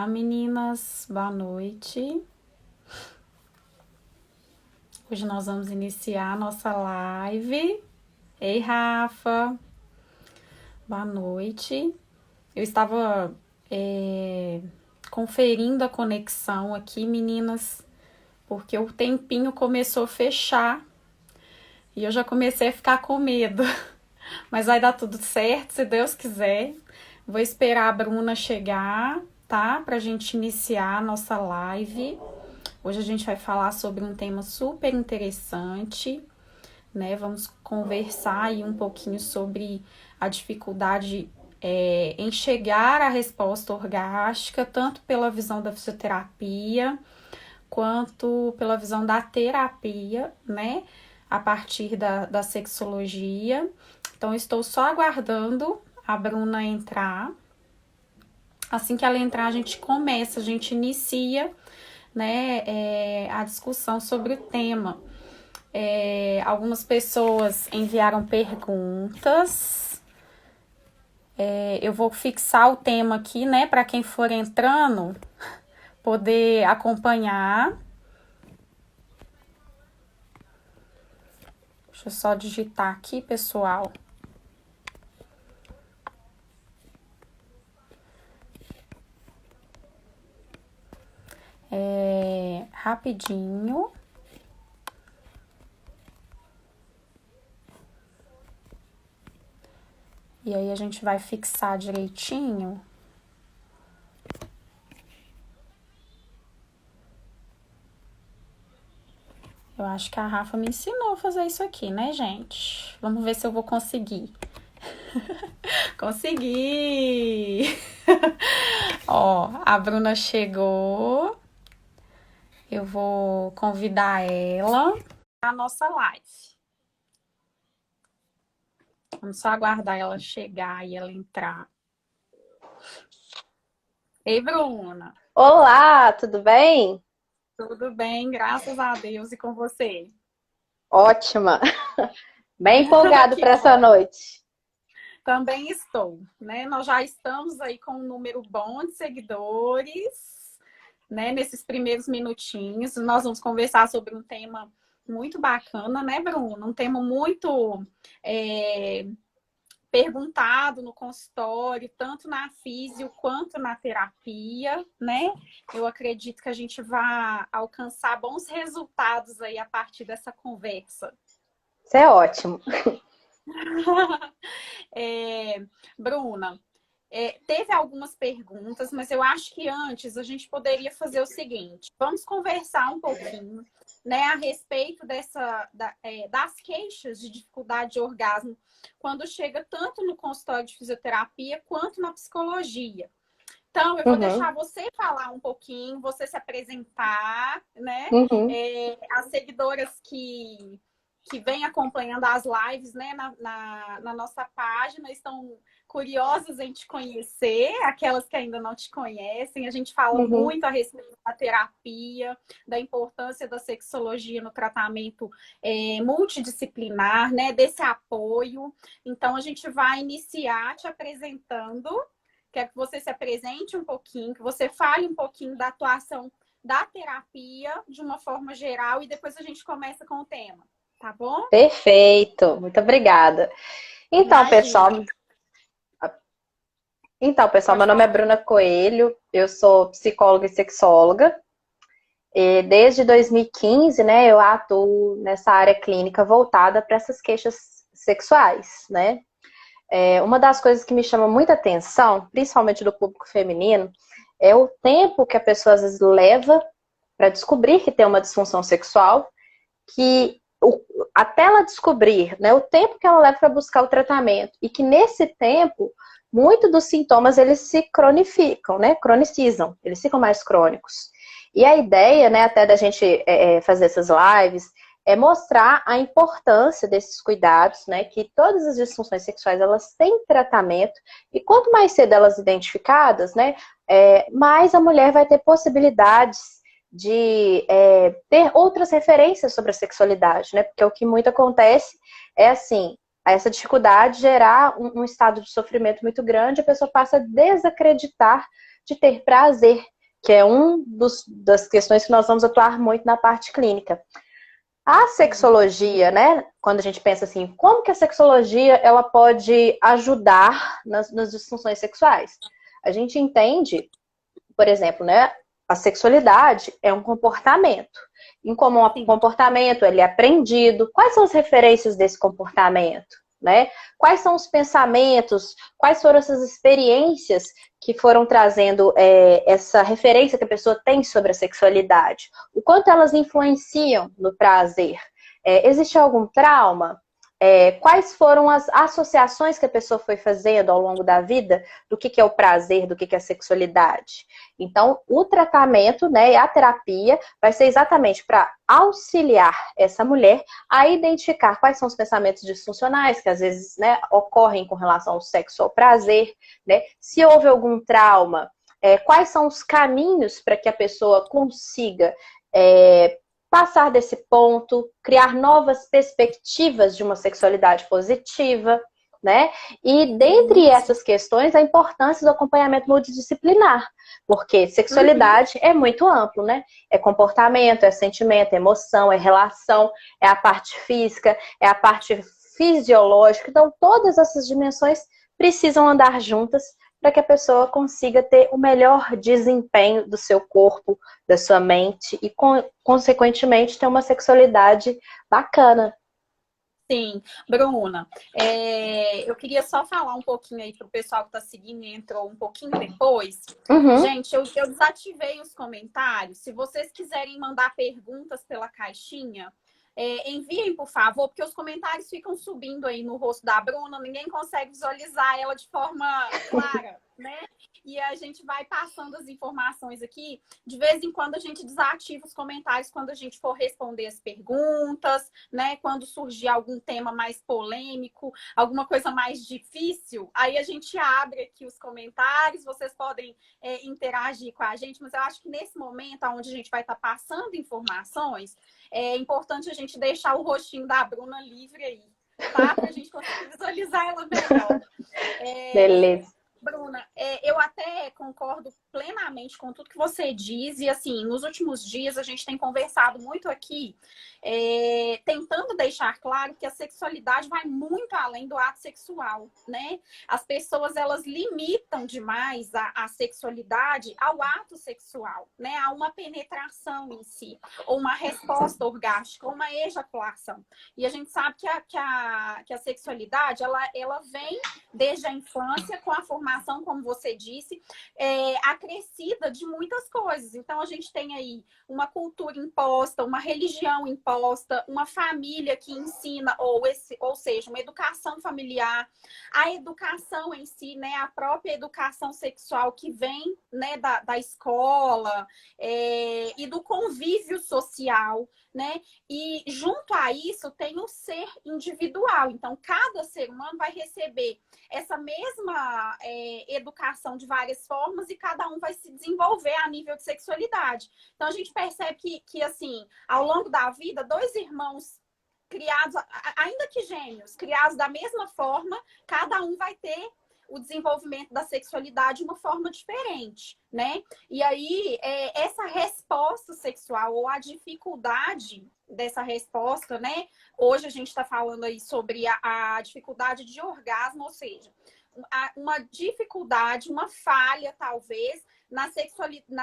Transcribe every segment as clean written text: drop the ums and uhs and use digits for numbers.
Olá, meninas, boa noite. Hoje nós vamos iniciar a nossa live. Ei, Rafa, boa noite. Eu estava conferindo a conexão aqui, meninas, porque o tempinho começou a fechar e eu já comecei a ficar com medo. Mas vai dar tudo certo, se Deus quiser. Vou esperar a Bruna chegar, tá? Pra gente iniciar a nossa live. Hoje a gente vai falar sobre um tema super interessante, né? Vamos conversar aí um pouquinho sobre a dificuldade em chegar à resposta orgástica, tanto pela visão da fisioterapia, quanto pela visão da terapia, né? A partir da sexologia. Então, estou só aguardando a Bruna entrar. Assim que ela entrar, a gente começa, a gente inicia, né, a discussão sobre o tema. Algumas pessoas enviaram perguntas. Eu vou fixar o tema aqui, né, para quem for entrando poder acompanhar. Deixa eu só digitar aqui, pessoal. Rapidinho. E aí a gente vai fixar direitinho. Eu acho que a Rafa me ensinou a fazer isso aqui, né, gente? Vamos ver se eu vou conseguir. Consegui! Ó, a Bruna chegou. Eu vou convidar ela à nossa live. Vamos só aguardar ela chegar e ela entrar. Ei, Bruna. Olá, tudo bem? Tudo bem, graças a Deus, e com você? Ótima. Bem empolgado Que para essa bom. noite. Também estou, né? Nós já estamos aí com um número bom de seguidores, né? Nesses primeiros minutinhos, nós vamos conversar sobre um tema muito bacana, né, Bruno? Um tema muito perguntado no consultório, tanto na físio quanto na terapia, né? Eu acredito que a gente vai alcançar bons resultados aí a partir dessa conversa. Isso é ótimo. Bruna, teve algumas perguntas, mas eu acho que antes a gente poderia fazer o seguinte: vamos conversar um pouquinho, né, a respeito das queixas de dificuldade de orgasmo quando chega tanto no consultório de fisioterapia quanto na psicologia. Então, eu vou Uhum, deixar você falar um pouquinho, você se apresentar, né? uhum, As seguidoras que vêm acompanhando as lives, né, na nossa página, estão curiosas em te conhecer, aquelas que ainda não te conhecem. A gente fala uhum. muito a respeito da terapia, da importância da sexologia no tratamento multidisciplinar, né, desse apoio. Então, a gente vai iniciar te apresentando. Quero que você se apresente um pouquinho, que você fale um pouquinho da atuação da terapia de uma forma geral e depois a gente começa com o tema, tá bom? Perfeito. Muito obrigada. Então, Imagina. pessoal, pessoal, Pode meu nome é falar. Bruna Coelho, eu sou psicóloga e sexóloga. E desde 2015, né, eu atuo nessa área clínica voltada para essas queixas sexuais, né? Uma das coisas que me chama muita atenção, principalmente do público feminino, é o tempo que a pessoa às vezes leva para descobrir que tem uma disfunção sexual, que até ela descobrir, né, o tempo que ela leva para buscar o tratamento, e que nesse tempo, muitos dos sintomas eles se cronificam, né, cronicizam, eles ficam mais crônicos. E a ideia, né, até da gente fazer essas lives, é mostrar a importância desses cuidados, né, que todas as disfunções sexuais, elas têm tratamento, e quanto mais cedo elas identificadas, né, mais a mulher vai ter possibilidades de ter outras referências sobre a sexualidade, né, porque o que muito acontece é assim, essa dificuldade gerar um estado de sofrimento muito grande, a pessoa passa a desacreditar de ter prazer, que é das questões que nós vamos atuar muito na parte clínica. A sexologia, né, quando a gente pensa assim, como que a sexologia ela pode ajudar nas disfunções sexuais? A gente entende, por exemplo, né, a sexualidade é um comportamento. Em como um comportamento ele é aprendido, quais são as referências desse comportamento? Né? Quais são os pensamentos, quais foram essas experiências que foram trazendo essa referência que a pessoa tem sobre a sexualidade? O quanto elas influenciam no prazer? Existe algum trauma? Quais foram as associações que a pessoa foi fazendo ao longo da vida do que é o prazer, do que é a sexualidade? Então, o tratamento, né, a terapia vai ser exatamente para auxiliar essa mulher a identificar quais são os pensamentos disfuncionais que às vezes, né, ocorrem com relação ao sexo, ao prazer, né? Se houve algum trauma, quais são os caminhos para que a pessoa consiga passar desse ponto, criar novas perspectivas de uma sexualidade positiva, né? E dentre essas questões, a importância do acompanhamento multidisciplinar, porque sexualidade é muito amplo, né? É comportamento, é sentimento, é emoção, é relação, é a parte física, é a parte fisiológica. Então, todas essas dimensões precisam andar juntas para que a pessoa consiga ter o melhor desempenho do seu corpo, da sua mente e, consequentemente, ter uma sexualidade bacana. Sim, Bruna, eu queria só falar um pouquinho aí para o pessoal que está seguindo e entrou um pouquinho depois. Gente, eu desativei os comentários. Se vocês quiserem mandar perguntas pela caixinha, enviem, por favor, porque os comentários ficam subindo aí no rosto da Bruna, ninguém consegue visualizar ela de forma clara, né? E a gente vai passando as informações aqui. De vez em quando a gente desativa os comentários quando a gente for responder as perguntas, né? Quando surgir algum tema mais polêmico, alguma coisa mais difícil, aí a gente abre aqui os comentários, vocês podem interagir com a gente, mas eu acho que nesse momento, onde a gente vai estar passando informações, é importante a gente deixar o rostinho da Bruna livre aí, tá? Para a gente conseguir visualizar ela melhor. Beleza. Bruna, eu até concordo plenamente com tudo que você diz. E assim, nos últimos dias a gente tem conversado muito aqui, tentando deixar claro que a sexualidade vai muito além do ato sexual, né? As pessoas, elas limitam demais a sexualidade ao ato sexual, né? A uma penetração em si, ou uma resposta orgástica, ou uma ejaculação. E a gente sabe que a sexualidade, ela vem desde a infância, com a formação, como você disse, acrescida de muitas coisas. Então, a gente tem aí uma cultura imposta, uma religião imposta, uma família que ensina, ou seja, uma educação familiar, a educação em si, né, a própria educação sexual que vem, né, da escola e do convívio social, né? E junto a isso tem o ser individual. Então, cada ser humano vai receber essa mesma educação de várias formas e cada um vai se desenvolver a nível de sexualidade. Então, a gente percebe que assim, ao longo da vida, dois irmãos criados, ainda que gêmeos, criados da mesma forma, cada um vai ter o desenvolvimento da sexualidade de uma forma diferente, né? E aí, essa resposta sexual ou a dificuldade dessa resposta, né? Hoje a gente está falando aí sobre a dificuldade de orgasmo, ou seja, uma dificuldade, uma falha, talvez,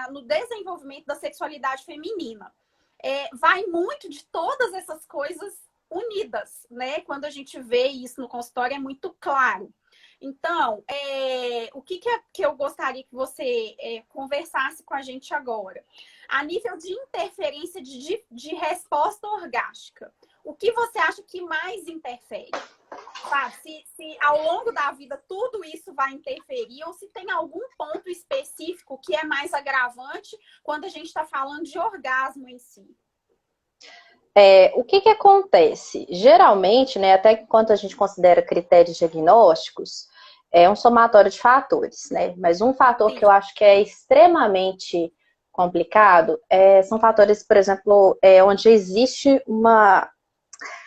no desenvolvimento da sexualidade feminina. Vai muito de todas essas coisas unidas, né? Quando a gente vê isso no consultório, é muito claro. Então, o que eu gostaria que você conversasse com a gente agora? A nível de interferência de resposta orgástica, o que você acha que mais interfere? Sabe? Se ao longo da vida tudo isso vai interferir ou se tem algum ponto específico que é mais agravante quando a gente está falando de orgasmo em si? O que acontece? Geralmente, né, até enquanto a gente considera critérios diagnósticos, é um somatório de fatores, né? Mas um fator que eu acho que é extremamente complicado são fatores, por exemplo, onde existe uma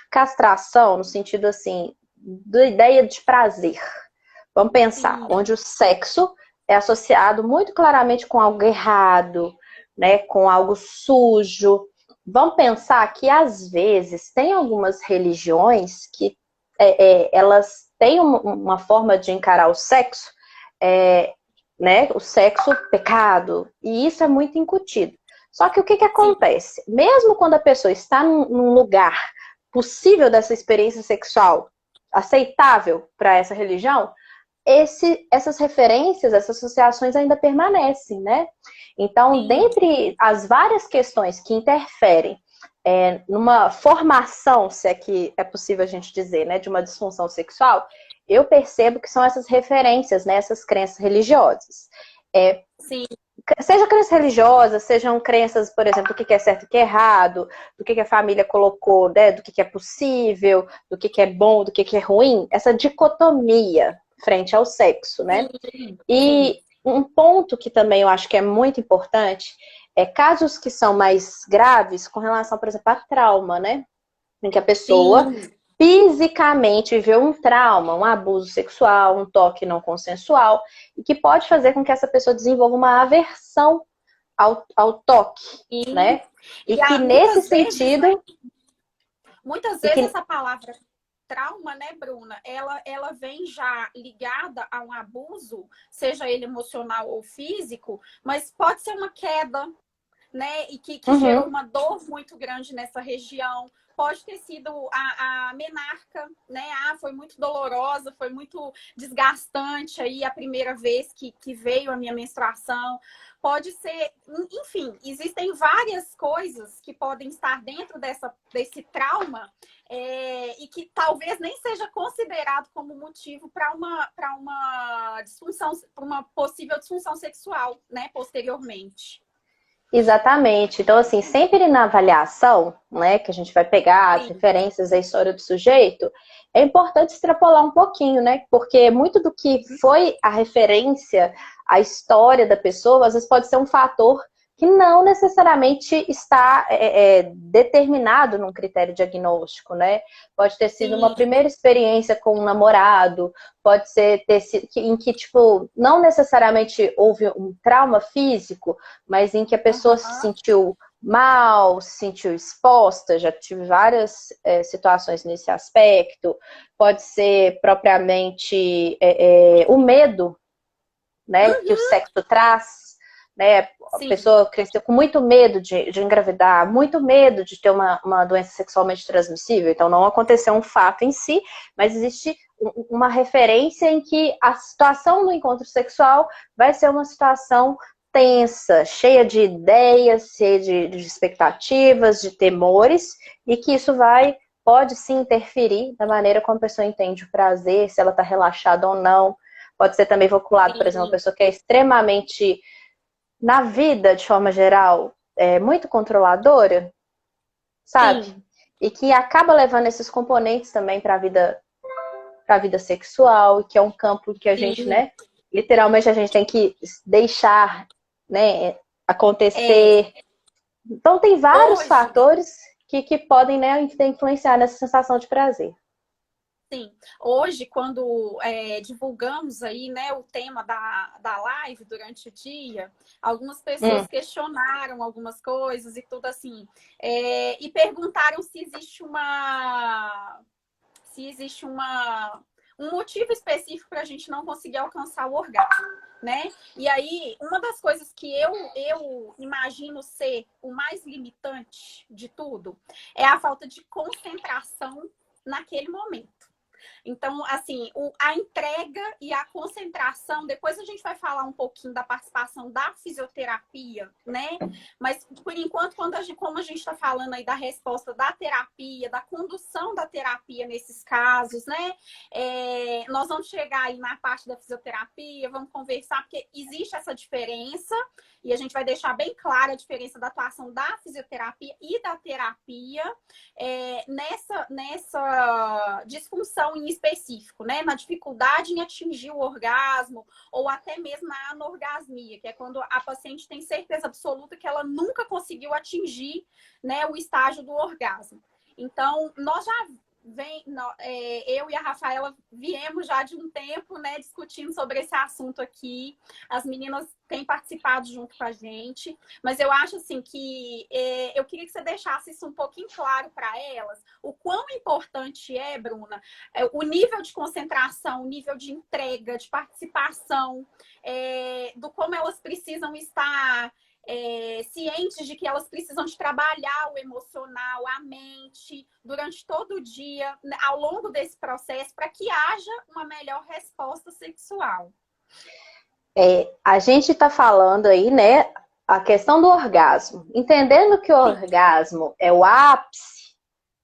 castração, no sentido assim, da ideia de prazer. Vamos pensar, onde o sexo é associado muito claramente com algo errado, né, com algo sujo. Vamos pensar que, às vezes, tem algumas religiões que elas têm uma forma de encarar o sexo, é, né, o sexo pecado, e isso é muito incutido. Só que o que Sim. acontece? Mesmo quando a pessoa está num lugar possível dessa experiência sexual aceitável para essa religião, essas referências, essas associações ainda permanecem, né? Então, Sim. dentre as várias questões que interferem numa formação, se é que é possível a gente dizer, né, de uma disfunção sexual, eu percebo que são essas referências, né, essas crenças religiosas. Sim. Seja crenças religiosas, sejam crenças, por exemplo, do que é certo e o que é errado, do que a família colocou, né, do que é possível, do que é bom, do que é ruim, essa dicotomia frente ao sexo, né? Sim. Sim. E um ponto que também eu acho que é muito importante é casos que são mais graves com relação, por exemplo, a trauma, né? Em que a pessoa Sim. fisicamente viveu um trauma, um abuso sexual, um toque não consensual, e que pode fazer com que essa pessoa desenvolva uma aversão ao toque, Sim. né? E E que nesse muitas vezes, né? sentido, Muitas e vezes que, essa palavra trauma, né, Bruna? Ela vem já ligada a um abuso, seja ele emocional ou físico, mas pode ser uma queda, né? E que gerou uhum, uma dor muito grande nessa região. Pode ter sido a menarca, né? Ah, foi muito dolorosa, foi muito desgastante aí a primeira vez que veio a minha menstruação. Pode ser, enfim, existem várias coisas que podem estar dentro desse trauma e que talvez nem seja considerado como motivo para uma disfunção, para uma possível disfunção sexual, né, posteriormente. exatamente. Então, assim, sempre na avaliação, né, que a gente vai pegar as Sim. referências, a história do sujeito, é importante extrapolar um pouquinho, né? Porque muito do que foi a referência, a história da pessoa, às vezes pode ser um fator que não necessariamente está determinado num critério diagnóstico, né? Pode ter sido uma Sim. primeira experiência com um namorado, pode ser ter sido em que, tipo, não necessariamente houve um trauma físico, mas em que a pessoa se Aham. sentiu mal, se sentiu exposta, já tive várias situações nesse aspecto. Pode ser propriamente o medo, né, que o Uhum. sexo traz, né? A Sim. pessoa cresceu com muito medo de engravidar, muito medo de ter uma doença sexualmente transmissível. Então, não aconteceu um fato em si, mas existe uma referência em que a situação do encontro sexual vai ser uma situação tensa, cheia de ideias, cheia de expectativas, de temores, e que isso pode sim interferir na maneira como a pessoa entende o prazer, se ela está relaxada ou não. Pode ser também vinculado, por exemplo, uma Sim. pessoa que é extremamente, na vida, de forma geral, muito controladora, sabe? Sim. E que acaba levando esses componentes também para a vida sexual, que é um campo que a gente, Sim. né, literalmente a gente tem que deixar, né, É, acontecer. Então tem vários hoje, fatores que podem, né, influenciar nessa sensação de prazer. sim, hoje, quando divulgamos aí, né, o tema da live durante o dia, algumas pessoas Hum, questionaram algumas coisas e tudo assim, e perguntaram se existe um motivo específico para a gente não conseguir alcançar o orgasmo, né? E aí, uma das coisas que eu imagino ser o mais limitante de tudo é a falta de concentração naquele momento. Então, assim, a entrega e a concentração, depois a gente vai falar um pouquinho da participação da fisioterapia, né? Mas, por enquanto, como a gente está falando aí da resposta da terapia, da condução da terapia nesses casos, né? Nós vamos chegar aí na parte da fisioterapia, vamos conversar, porque existe essa diferença, e a gente vai deixar bem clara a diferença da atuação da fisioterapia e da terapia nessa disfunção em específico, né? Na dificuldade em atingir o orgasmo ou até mesmo na anorgasmia, que é quando a paciente tem certeza absoluta que ela nunca conseguiu atingir, né, o estágio do orgasmo. Então, nós já eu e a Rafaela viemos já de um tempo, né, discutindo sobre esse assunto aqui. As meninas têm participado junto com a gente, mas eu acho assim que eu queria que você deixasse isso um pouquinho claro para elas, o quão importante é, Bruna, o nível de concentração, o nível de entrega, de participação, do como elas precisam estar cientes de que elas precisam de trabalhar o emocional, a mente, durante todo o dia, ao longo desse processo, para que haja uma melhor resposta sexual. A gente está falando aí, né, a questão do orgasmo. Entendendo que o Sim. orgasmo é o ápice,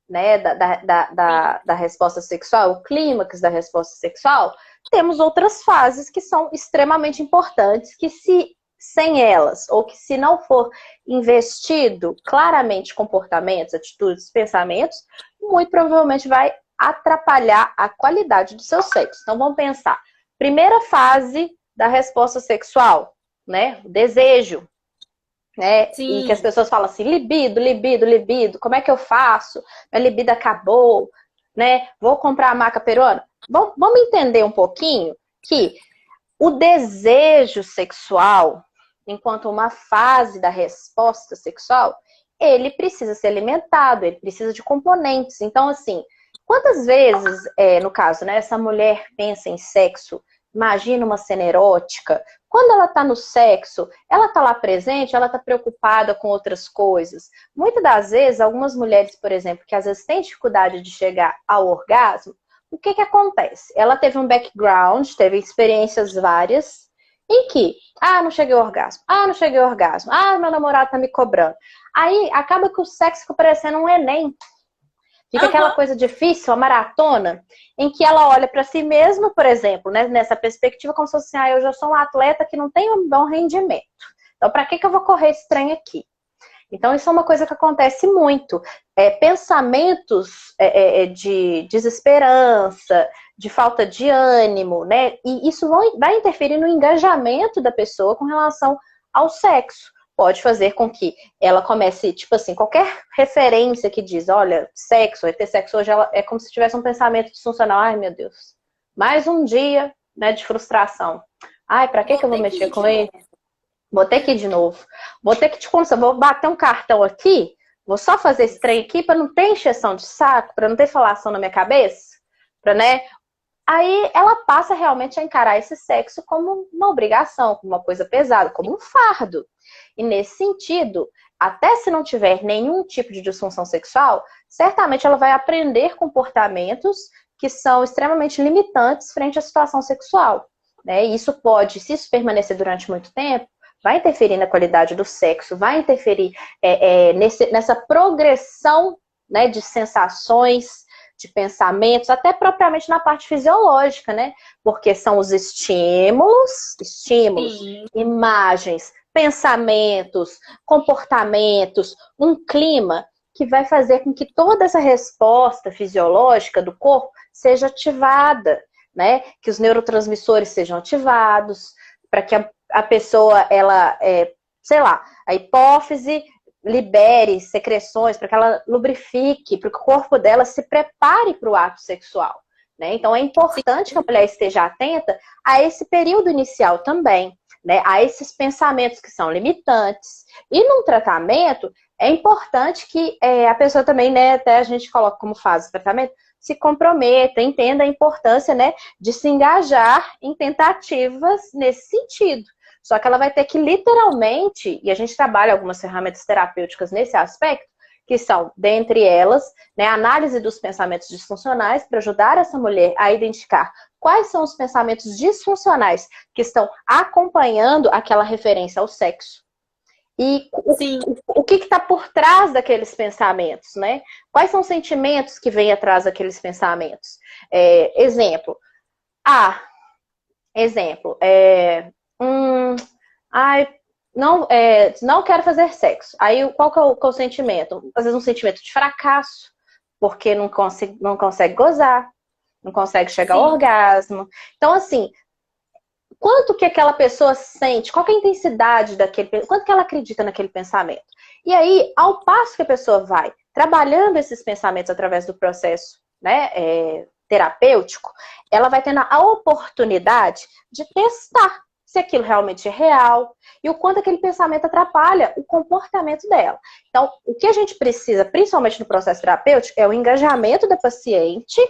né, da resposta sexual, o clímax da resposta sexual, temos outras fases que são extremamente importantes, que se sem elas, ou que se não for investido claramente comportamentos, atitudes, pensamentos, muito provavelmente vai atrapalhar a qualidade do seu sexo. Então vamos pensar. Primeira fase da resposta sexual, né? O desejo, né? E que as Sim. pessoas falam assim, libido, libido, libido, como é que eu faço? Minha libido acabou, né? Vou comprar a maca peruana. Vamos entender um pouquinho que o desejo sexual, enquanto uma fase da resposta sexual, ele precisa ser alimentado, ele precisa de componentes. Então, assim, quantas vezes, no caso, né, essa mulher pensa em sexo, imagina uma cena erótica, quando ela está no sexo, ela está lá presente, ela está preocupada com outras coisas. Muitas das vezes, algumas mulheres, por exemplo, que às vezes têm dificuldade de chegar ao orgasmo, o que acontece? Ela teve um background, teve experiências várias, em que, não cheguei ao orgasmo, não cheguei ao orgasmo, meu namorado tá me cobrando. Aí acaba que o sexo fica parecendo um Enem. Fica aquela coisa difícil, a maratona, em que ela olha para si mesma, por exemplo, né, nessa perspectiva, como se fosse assim, eu já sou um atleta que não tem um bom rendimento. Então, para que eu vou correr esse trem aqui? Então, isso é uma coisa que acontece muito. Pensamentos de desesperança, de falta de ânimo, né? E isso vai interferir no engajamento da pessoa com relação ao sexo. Pode fazer com que ela comece, tipo assim, qualquer referência que diz, olha, sexo, vai ter sexo hoje, ela, é como se tivesse um pensamento disfuncional. Ai, meu Deus, mais um dia, né, de frustração. Ai, pra que eu vou mexer com ele? Vou ter que ir de novo. Vou ter que te contar. Vou bater um cartão aqui. Vou só fazer esse trem aqui para não ter encheção de saco, para não ter falação na minha cabeça, para, né? Aí ela passa realmente a encarar esse sexo como uma obrigação, como uma coisa pesada, como um fardo. E nesse sentido, até se não tiver nenhum tipo de disfunção sexual, certamente ela vai aprender comportamentos que são extremamente limitantes frente à situação sexual. Né? E isso pode, se isso permanecer durante muito tempo, vai interferir na qualidade do sexo, vai interferir nessa progressão, né, de sensações, de pensamentos, até propriamente na parte fisiológica, né? Porque são os estímulos, Sim. imagens, pensamentos, comportamentos, um clima que vai fazer com que toda essa resposta fisiológica do corpo seja ativada, né? Que os neurotransmissores sejam ativados, para que a pessoa, ela, sei lá, a hipófise libere secreções, para que ela lubrifique, para que o corpo dela se prepare para o ato sexual. Né? Então é importante que a mulher esteja atenta a esse período inicial também, né? A esses pensamentos que são limitantes. E num tratamento, é importante que a pessoa também, né, até a gente coloca como fase do tratamento, se comprometa, entenda a importância, né, de se engajar em tentativas nesse sentido. Só que ela vai ter que literalmente, e a gente trabalha algumas ferramentas terapêuticas nesse aspecto, que são, dentre elas, né, a análise dos pensamentos disfuncionais, para ajudar essa mulher a identificar quais são os pensamentos disfuncionais que estão acompanhando aquela referência ao sexo. E o que está por trás daqueles pensamentos, né? Quais são os sentimentos que vêm atrás daqueles pensamentos? Exemplo. Ai, não quero fazer sexo. Aí, qual que é o sentimento? Às vezes um sentimento de fracasso, porque não consegue gozar, não consegue chegar ao orgasmo. Então, assim, quanto que aquela pessoa sente, qual que é a intensidade daquele, quanto que ela acredita naquele pensamento. E aí, ao passo que a pessoa vai trabalhando esses pensamentos através do processo né, terapêutico, ela vai tendo a oportunidade de testar se aquilo realmente é real e o quanto aquele pensamento atrapalha o comportamento dela. Então, o que a gente precisa, principalmente no processo terapêutico, é o engajamento da paciente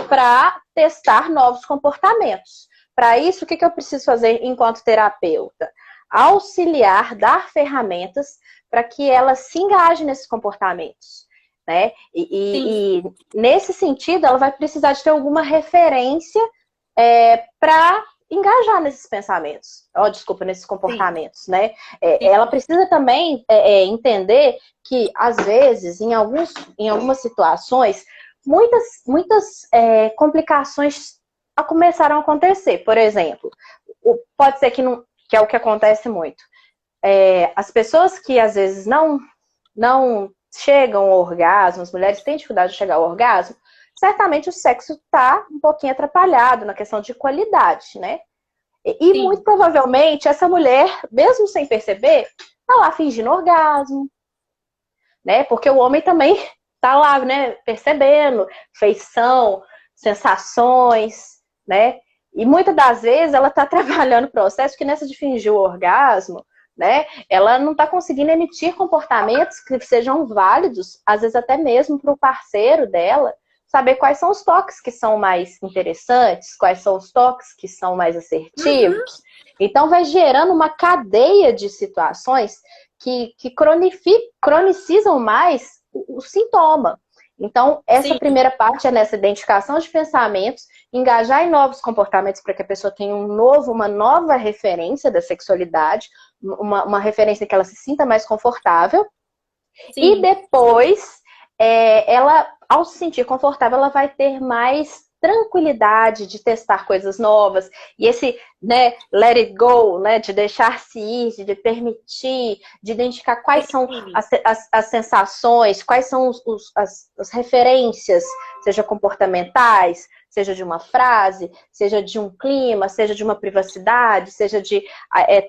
para testar novos comportamentos. Para isso, o que eu preciso fazer enquanto terapeuta? Auxiliar, dar ferramentas para que ela se engaje nesses comportamentos. Né? E nesse sentido, ela vai precisar de ter alguma referência para engajar nesses pensamentos, nesses comportamentos, né? Ela precisa também entender que, às vezes, em algumas situações, muitas complicações começaram a acontecer. Por exemplo, pode ser que é o que acontece muito. As pessoas que, às vezes, não chegam ao orgasmo, as mulheres têm dificuldade de chegar ao orgasmo, certamente o sexo está um pouquinho atrapalhado na questão de qualidade, né? E muito provavelmente essa mulher, mesmo sem perceber, tá lá fingindo orgasmo, né? Porque o homem também tá lá, né? Percebendo feição, sensações, né? E muitas das vezes ela tá trabalhando o processo que nessa de fingir o orgasmo, né? Ela não está conseguindo emitir comportamentos que sejam válidos, às vezes até mesmo para o parceiro dela, saber quais são os toques que são mais interessantes, quais são os toques que são mais assertivos. Então vai gerando uma cadeia de situações que cronicizam mais o sintoma. Então, essa primeira parte é nessa identificação de pensamentos, engajar em novos comportamentos para que a pessoa tenha uma nova referência da sexualidade, uma referência que ela se sinta mais confortável. E depois, ela, ao se sentir confortável, ela vai ter mais tranquilidade de testar coisas novas. E esse, né, let it go, né, de deixar-se ir, de permitir, de identificar quais são as sensações, quais são as referências, seja comportamentais, seja de uma frase, seja de um clima, seja de uma privacidade, seja de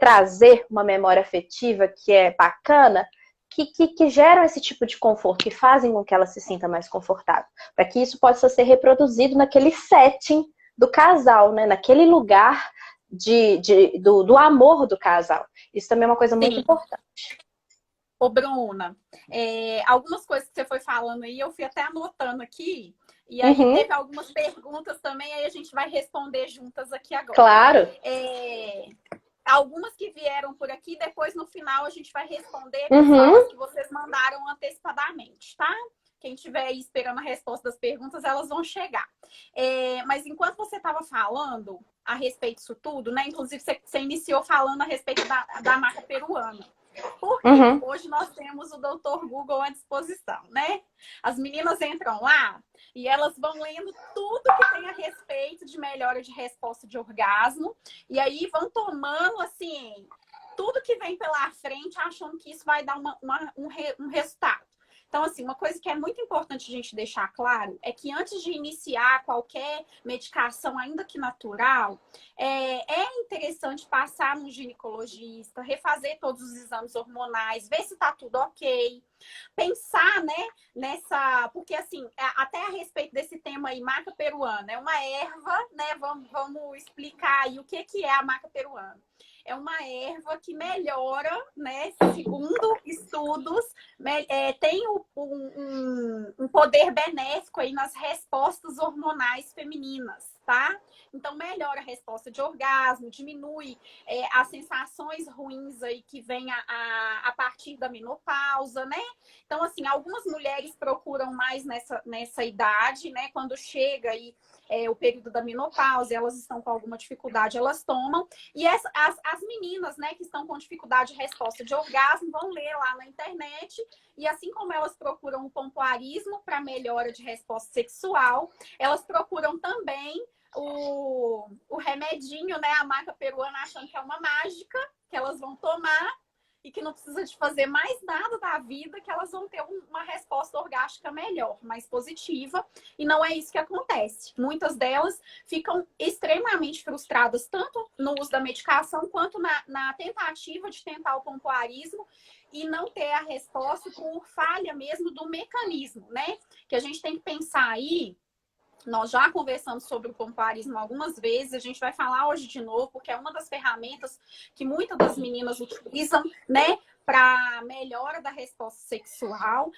trazer uma memória afetiva que é bacana, que geram esse tipo de conforto, que fazem com que ela se sinta mais confortável. Para que isso possa ser reproduzido naquele setting do casal, né? Naquele lugar do amor do casal. Isso também é uma coisa muito importante. Ô, Bruna, algumas coisas que você foi falando aí, eu fui até anotando aqui. E aí teve algumas perguntas também, aí a gente vai responder juntas aqui agora. Claro. Algumas que vieram por aqui, depois no final a gente vai responder as que vocês mandaram antecipadamente, tá? Quem estiver aí esperando a resposta das perguntas, elas vão chegar. Mas enquanto você estava falando a respeito disso tudo, né? Inclusive, você iniciou falando a respeito da marca peruana. Porque hoje nós temos o Dr. Google à disposição, né? As meninas entram lá e elas vão lendo tudo que tem a respeito de melhora de resposta de orgasmo. E aí vão tomando, assim, tudo que vem pela frente, achando que isso vai dar um resultado. Então, assim, uma coisa que é muito importante a gente deixar claro é que antes de iniciar qualquer medicação, ainda que natural, é interessante passar no ginecologista, refazer todos os exames hormonais, ver se tá tudo ok. Pensar, né, porque assim, até a respeito desse tema aí, maca peruana, é uma erva, né, vamos explicar aí o que é a maca peruana. É uma erva que melhora, né, segundo estudos, tem um poder benéfico aí nas respostas hormonais femininas, tá? Então, melhora a resposta de orgasmo, diminui as sensações ruins aí que vem a partir da menopausa, né? Então, assim, algumas mulheres procuram mais nessa idade, né? Quando chega aí o período da menopausa, elas estão com alguma dificuldade, elas tomam. E as meninas, né, que estão com dificuldade de resposta de orgasmo, vão ler lá na internet. E assim como elas procuram o pompoarismo para melhora de resposta sexual, elas procuram também o remedinho, né, a maca peruana, achando que é uma mágica, que elas vão tomar e que não precisa de fazer mais nada da vida, que elas vão ter uma resposta orgástica melhor, mais positiva. E não é isso que acontece. Muitas delas ficam extremamente frustradas, tanto no uso da medicação, quanto na tentativa de tentar o pompoarismo e não ter a resposta por falha mesmo do mecanismo, né? Que a gente tem que pensar aí Nós já conversamos sobre o pompoarismo algumas vezes, a gente vai falar hoje de novo, porque é uma das ferramentas que muitas das meninas utilizam, né, para melhora da resposta sexual.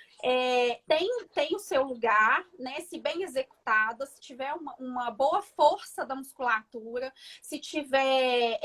Tem o seu lugar, né, se bem executada, se tiver uma boa força da musculatura, se tiver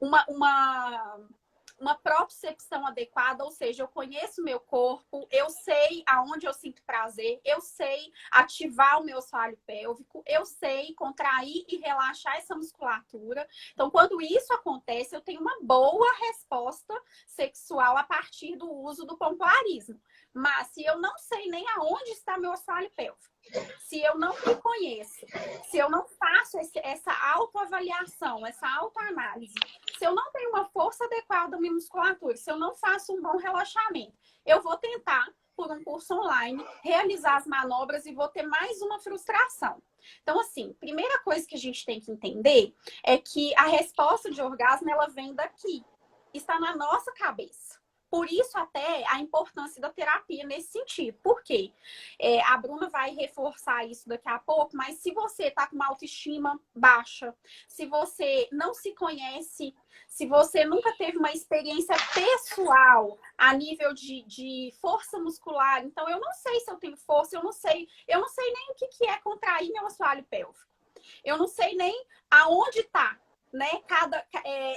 uma propriocepção adequada, ou seja, eu conheço o meu corpo, eu sei aonde eu sinto prazer, eu sei ativar o meu assoalho pélvico, eu sei contrair e relaxar essa musculatura. Então, quando isso acontece, eu tenho uma boa resposta sexual a partir do uso do pompoarismo. Mas se eu não sei nem aonde está meu assoalho pélvico, se eu não me conheço, se eu não faço essa autoavaliação, essa autoanálise, se eu não tenho uma força adequada da minha musculatura, se eu não faço um bom relaxamento, eu vou tentar, por um curso online, realizar as manobras e vou ter mais uma frustração. Então, assim, primeira coisa que a gente tem que entender é que a resposta de orgasmo, ela vem daqui. Está na nossa cabeça. Por isso, até, a importância da terapia nesse sentido. Por quê? A Bruna vai reforçar isso daqui a pouco, mas se você está com uma autoestima baixa, se você não se conhece, se você nunca teve uma experiência pessoal a nível de força muscular, então eu não sei se eu tenho força, eu não sei nem o que é contrair meu assoalho pélvico. Eu não sei nem aonde está. Né?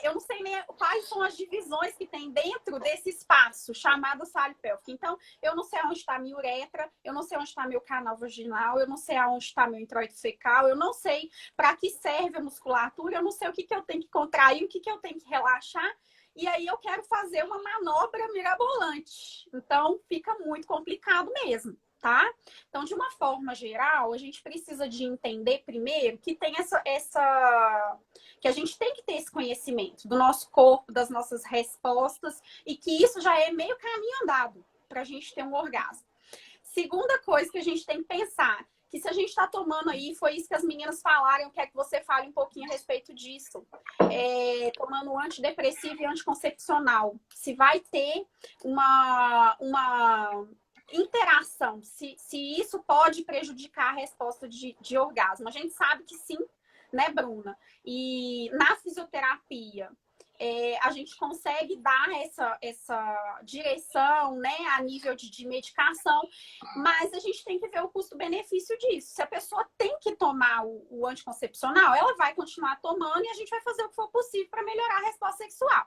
Eu não sei nem quais são as divisões que tem dentro desse espaço chamado assoalho pélvico. Então, eu não sei onde está minha uretra, eu não sei onde está meu canal vaginal, eu não sei onde está meu introito fecal, eu não sei para que serve a musculatura, eu não sei o que eu tenho que contrair, o que eu tenho que relaxar. E aí eu quero fazer uma manobra mirabolante. Então, fica muito complicado mesmo. Tá? Então, de uma forma geral, a gente precisa de entender primeiro que tem que a gente tem que ter esse conhecimento do nosso corpo, das nossas respostas, e que isso já é meio caminho andado para a gente ter um orgasmo. Segunda coisa que a gente tem que pensar, que se a gente está tomando aí, foi isso que as meninas falaram, eu quero que você fale um pouquinho a respeito disso. Tomando antidepressivo e anticoncepcional. Se vai ter uma interação, se isso pode prejudicar a resposta de orgasmo. A gente sabe que sim, né, Bruna? E na fisioterapia, a gente consegue dar essa direção, né, a nível de medicação, mas a gente tem que ver o custo-benefício disso. Se a pessoa tem que tomar o anticoncepcional, ela vai continuar tomando e a gente vai fazer o que for possível para melhorar a resposta sexual.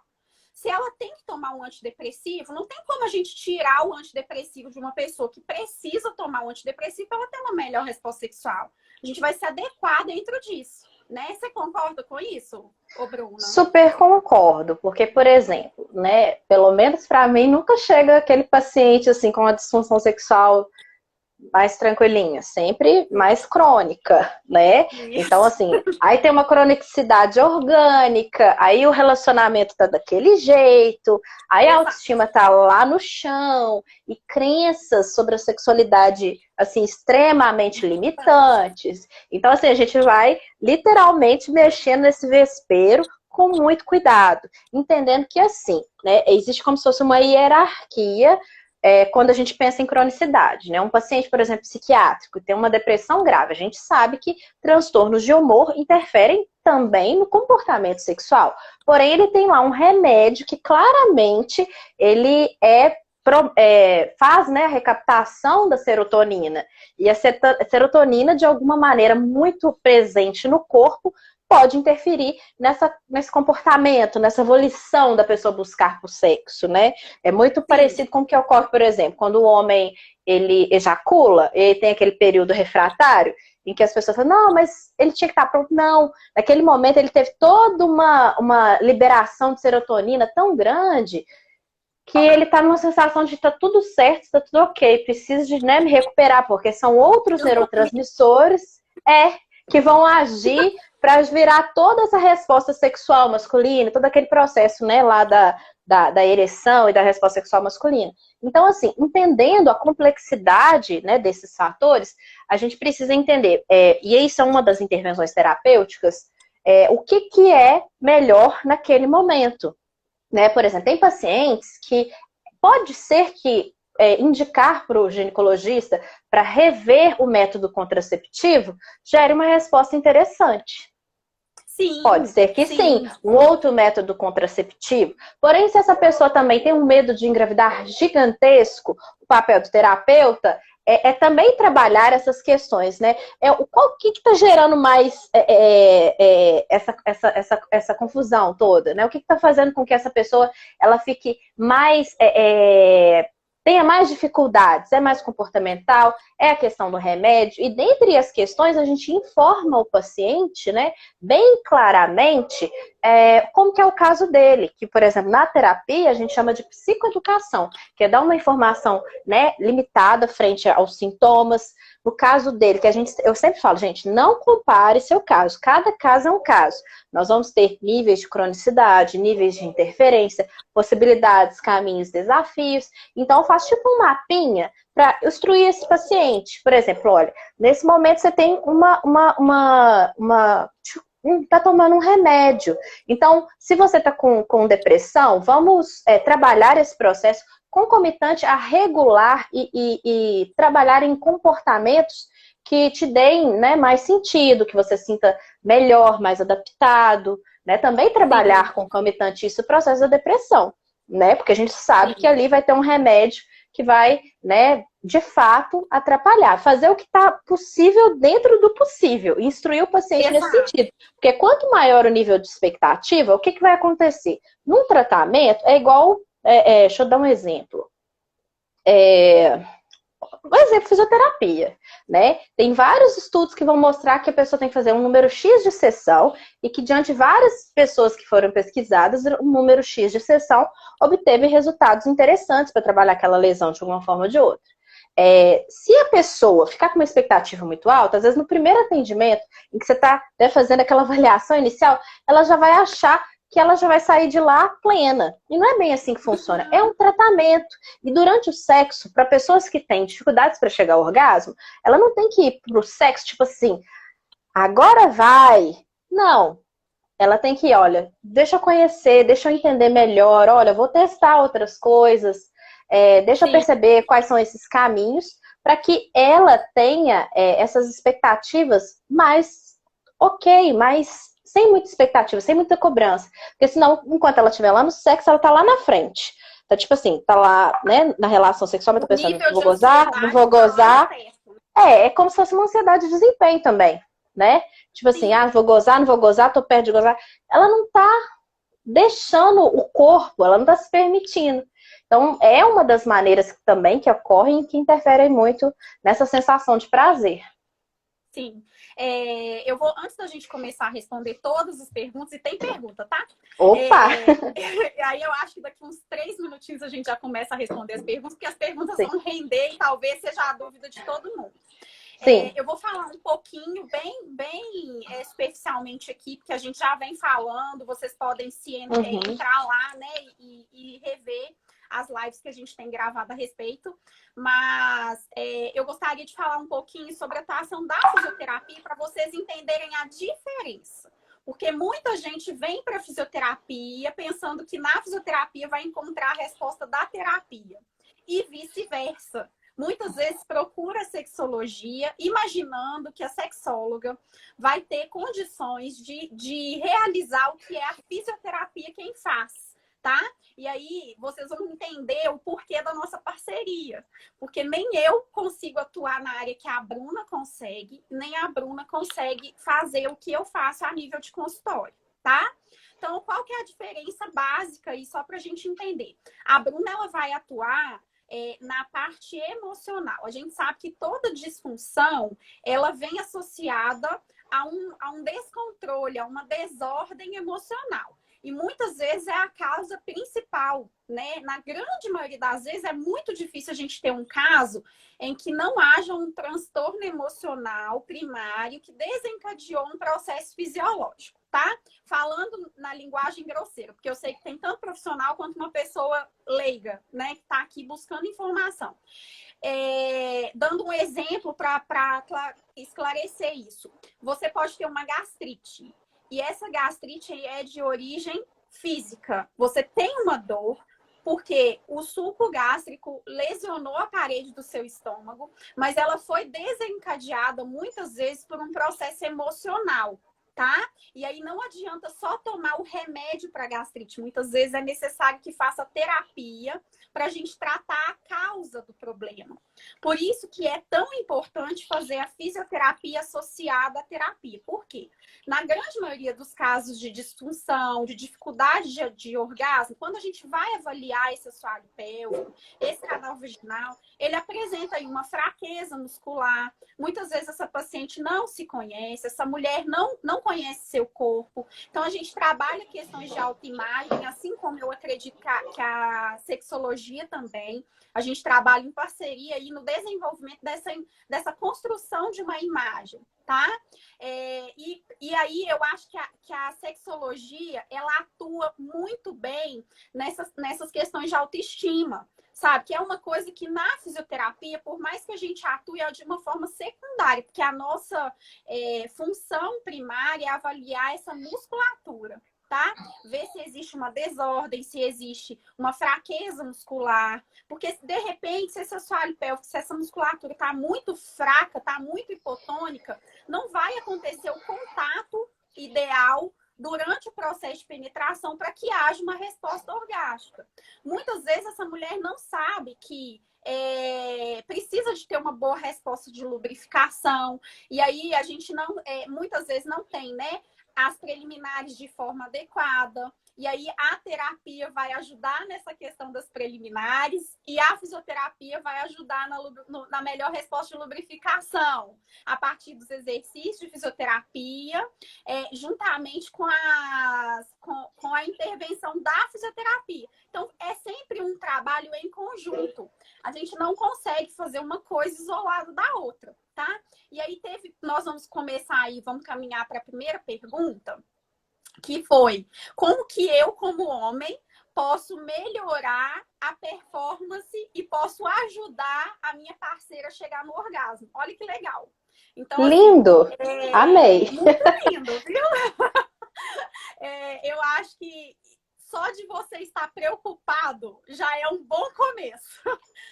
Se ela tem que tomar um antidepressivo, não tem como a gente tirar o antidepressivo de uma pessoa que precisa tomar um antidepressivo para ela ter uma melhor resposta sexual. A gente vai se adequar dentro disso, né? Você concorda com isso, ô Bruna? Super concordo, porque, por exemplo, né, pelo menos para mim, nunca chega aquele paciente assim com uma disfunção sexual mais tranquilinha, sempre mais crônica, né? Isso. Então, assim, aí tem uma cronicidade orgânica, aí o relacionamento tá daquele jeito, aí a autoestima tá lá no chão, e crenças sobre a sexualidade, assim, extremamente limitantes. Então, assim, a gente vai literalmente mexendo nesse vespeiro com muito cuidado, entendendo que, assim, né, existe como se fosse uma hierarquia quando a gente pensa em cronicidade, né? Um paciente, por exemplo, psiquiátrico, tem uma depressão grave, a gente sabe que transtornos de humor interferem também no comportamento sexual. Porém, ele tem lá um remédio que claramente ele faz, né, a recaptação da serotonina. E a serotonina, de alguma maneira muito presente no corpo, pode interferir nesse comportamento, nessa volição da pessoa buscar por sexo, né? É muito parecido com o que ocorre, por exemplo, quando o homem ele ejacula, ele tem aquele período refratário, em que as pessoas falam, não, mas ele tinha que estar pronto. Não, naquele momento ele teve toda uma liberação de serotonina tão grande que ele está numa sensação de tá tudo certo, está tudo ok, preciso de, né, me recuperar, porque são outros neurotransmissores que vão agir para virar toda essa resposta sexual masculina, todo aquele processo, né, lá da ereção e da resposta sexual masculina. Então, assim, entendendo a complexidade, né, desses fatores, a gente precisa entender, e isso é uma das intervenções terapêuticas, o que é melhor naquele momento. Né? Por exemplo, tem pacientes que pode ser que indicar para o ginecologista para rever o método contraceptivo, gere uma resposta interessante. Sim, Pode ser que sim, um outro método contraceptivo. Porém, se essa pessoa também tem um medo de engravidar gigantesco, o papel do terapeuta também trabalhar essas questões, né? O que está gerando mais essa confusão toda, né? O que está fazendo com que essa pessoa ela fique mais tenha mais dificuldades, é mais comportamental, é a questão do remédio, e dentre as questões a gente informa o paciente, né, bem claramente, como que é o caso dele, que, por exemplo, na terapia a gente chama de psicoeducação, que é dar uma informação, né, limitada frente aos sintomas. No caso dele, eu sempre falo, gente, não compare seu caso, cada caso é um caso. Nós vamos ter níveis de cronicidade, níveis de interferência, possibilidades, caminhos, desafios. Então, eu faço tipo um mapinha para instruir esse paciente. Por exemplo, olha, nesse momento você tem tá tomando um remédio. Então, se você tá com depressão, vamos trabalhar esse processo concomitante a regular e trabalhar em comportamentos que te deem, né, mais sentido, que você sinta melhor, mais adaptado, né? Também trabalhar concomitante isso, o processo da depressão, né? Porque a gente sabe que ali vai ter um remédio que vai, né, de fato, atrapalhar. Fazer o que está possível dentro do possível. Instruir o paciente nesse sentido. Porque quanto maior o nível de expectativa, o que vai acontecer? Num tratamento, é igual... deixa eu dar um exemplo. Um exemplo, fisioterapia, né? Tem vários estudos que vão mostrar que a pessoa tem que fazer um número X de sessão e que diante de várias pessoas que foram pesquisadas, um número X de sessão obteve resultados interessantes para trabalhar aquela lesão de uma forma ou de outra. Se a pessoa ficar com uma expectativa muito alta, às vezes no primeiro atendimento, em que você está fazendo aquela avaliação inicial, ela já vai achar que ela já vai sair de lá plena. E não é bem assim que funciona. É um tratamento. E durante o sexo, para pessoas que têm dificuldades para chegar ao orgasmo, ela não tem que ir pro sexo, tipo assim, agora vai. Não. Ela tem que ir, olha, deixa eu conhecer, deixa eu entender melhor, olha, vou testar outras coisas, deixa eu perceber quais são esses caminhos, para que ela tenha essas expectativas mais mais sem muita expectativa, sem muita cobrança. Porque senão, enquanto ela estiver lá no sexo, ela tá lá na frente. Tá tipo assim, tá lá, né, na relação sexual, mas tá pensando, vou gozar, não vou gozar. É como se fosse uma ansiedade de desempenho também, né? Tipo assim, vou gozar, não vou gozar, tô perto de gozar. Ela não tá deixando o corpo, ela não tá se permitindo. Então, é uma das maneiras também que ocorrem que interferem muito nessa sensação de prazer. Sim. Eu vou, antes da gente começar a responder todas as perguntas, e tem pergunta, tá? Opa! Aí eu acho que daqui uns 3 minutinhos a gente já começa a responder as perguntas, porque as perguntas vão render e talvez seja a dúvida de todo mundo. Sim. Eu vou falar um pouquinho, bem superficialmente aqui, porque a gente já vem falando, vocês podem entrar lá, né, e rever as lives que a gente tem gravado a respeito, mas eu gostaria de falar um pouquinho sobre a atuação da fisioterapia para vocês entenderem a diferença. Porque muita gente vem para a fisioterapia pensando que na fisioterapia vai encontrar a resposta da terapia e vice-versa. Muitas vezes procura a sexologia imaginando que a sexóloga vai ter condições de realizar o que é a fisioterapia quem faz, tá? E aí vocês vão entender o porquê da nossa parceria. Porque nem eu consigo atuar na área que a Bruna consegue, nem a Bruna consegue fazer o que eu faço a nível de consultório, tá? Então, qual que é a diferença básica aí, só para a gente entender? A Bruna, ela vai atuar na parte emocional. A gente sabe que toda disfunção, ela vem associada a um descontrole, a uma desordem emocional. E muitas vezes é a causa principal, né? Na grande maioria das vezes é muito difícil a gente ter um caso em que não haja um transtorno emocional primário que desencadeou um processo fisiológico, tá? Falando na linguagem grosseira, porque eu sei que tem tanto profissional quanto uma pessoa leiga, né? Que está aqui buscando informação. Dando um exemplo para esclarecer isso. Você pode ter uma gastrite. E essa gastrite é de origem física. Você tem uma dor porque o sulco gástrico lesionou a parede do seu estômago, mas ela foi desencadeada muitas vezes por um processo emocional. Tá? E aí não adianta só tomar o remédio para gastrite. Muitas vezes é necessário que faça terapia para a gente tratar a causa do problema. Por isso que é tão importante fazer a fisioterapia associada à terapia. Por quê? Na grande maioria dos casos de disfunção, de dificuldade de orgasmo, quando a gente vai avaliar esse assoalho pélvico, esse canal vaginal, ele apresenta aí uma fraqueza muscular. Muitas vezes essa paciente não se conhece, essa mulher não conhece seu corpo. Então a gente trabalha questões de autoimagem, assim como eu acredito que a sexologia também. A gente trabalha em parceria aí no desenvolvimento dessa construção de uma imagem, tá? E aí eu acho que a sexologia, ela atua muito bem nessas questões de autoestima, sabe? Que é uma coisa que na fisioterapia, por mais que a gente atue, é de uma forma secundária, porque a nossa função primária é avaliar essa musculatura, tá? Ver se existe uma desordem, se existe uma fraqueza muscular, porque de repente, se esse assoalho pélvico, se essa musculatura está muito fraca, está muito hipotônica, não vai acontecer o contato ideal durante o processo de penetração para que haja uma resposta orgástica. Muitas vezes essa mulher não sabe que precisa de ter uma boa resposta de lubrificação, e aí a gente não, muitas vezes não tem, né, as preliminares de forma adequada. E aí a terapia vai ajudar nessa questão das preliminares e a fisioterapia vai ajudar na melhor resposta de lubrificação, a partir dos exercícios de fisioterapia, juntamente com a intervenção da fisioterapia. Então, é sempre um trabalho em conjunto. A gente não consegue fazer uma coisa isolada da outra, tá? E aí nós vamos começar aí, vamos caminhar para a primeira pergunta, que foi: como que eu, como homem, posso melhorar a performance e posso ajudar a minha parceira a chegar no orgasmo? Olha que legal. Então, lindo! assim, Amei! muito lindo, viu? Eu acho que só de você estar preocupado já é um bom começo,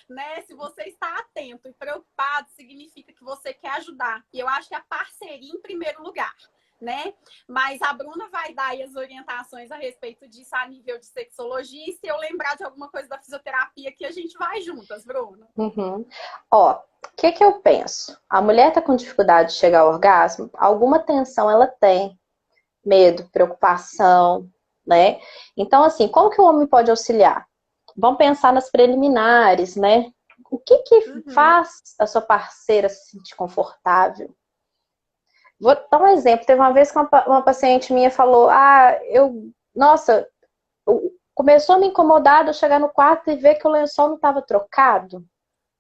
né? Se você está atento e preocupado, significa que você quer ajudar. E eu acho que a parceria em primeiro lugar, né? Mas a Bruna vai dar aí as orientações a respeito disso a nível de sexologia, e se eu lembrar de alguma coisa da fisioterapia que a gente vai juntas, Bruna. Uhum. Ó, o que eu penso? A mulher tá com dificuldade de chegar ao orgasmo, alguma tensão ela tem, medo, preocupação, né? Então, assim, como que o homem pode auxiliar? Vamos pensar nas preliminares, né? O que faz a sua parceira se sentir confortável? Vou dar um exemplo. Teve uma vez que uma paciente minha falou: nossa, começou a me incomodar de eu chegar no quarto e ver que o lençol não estava trocado.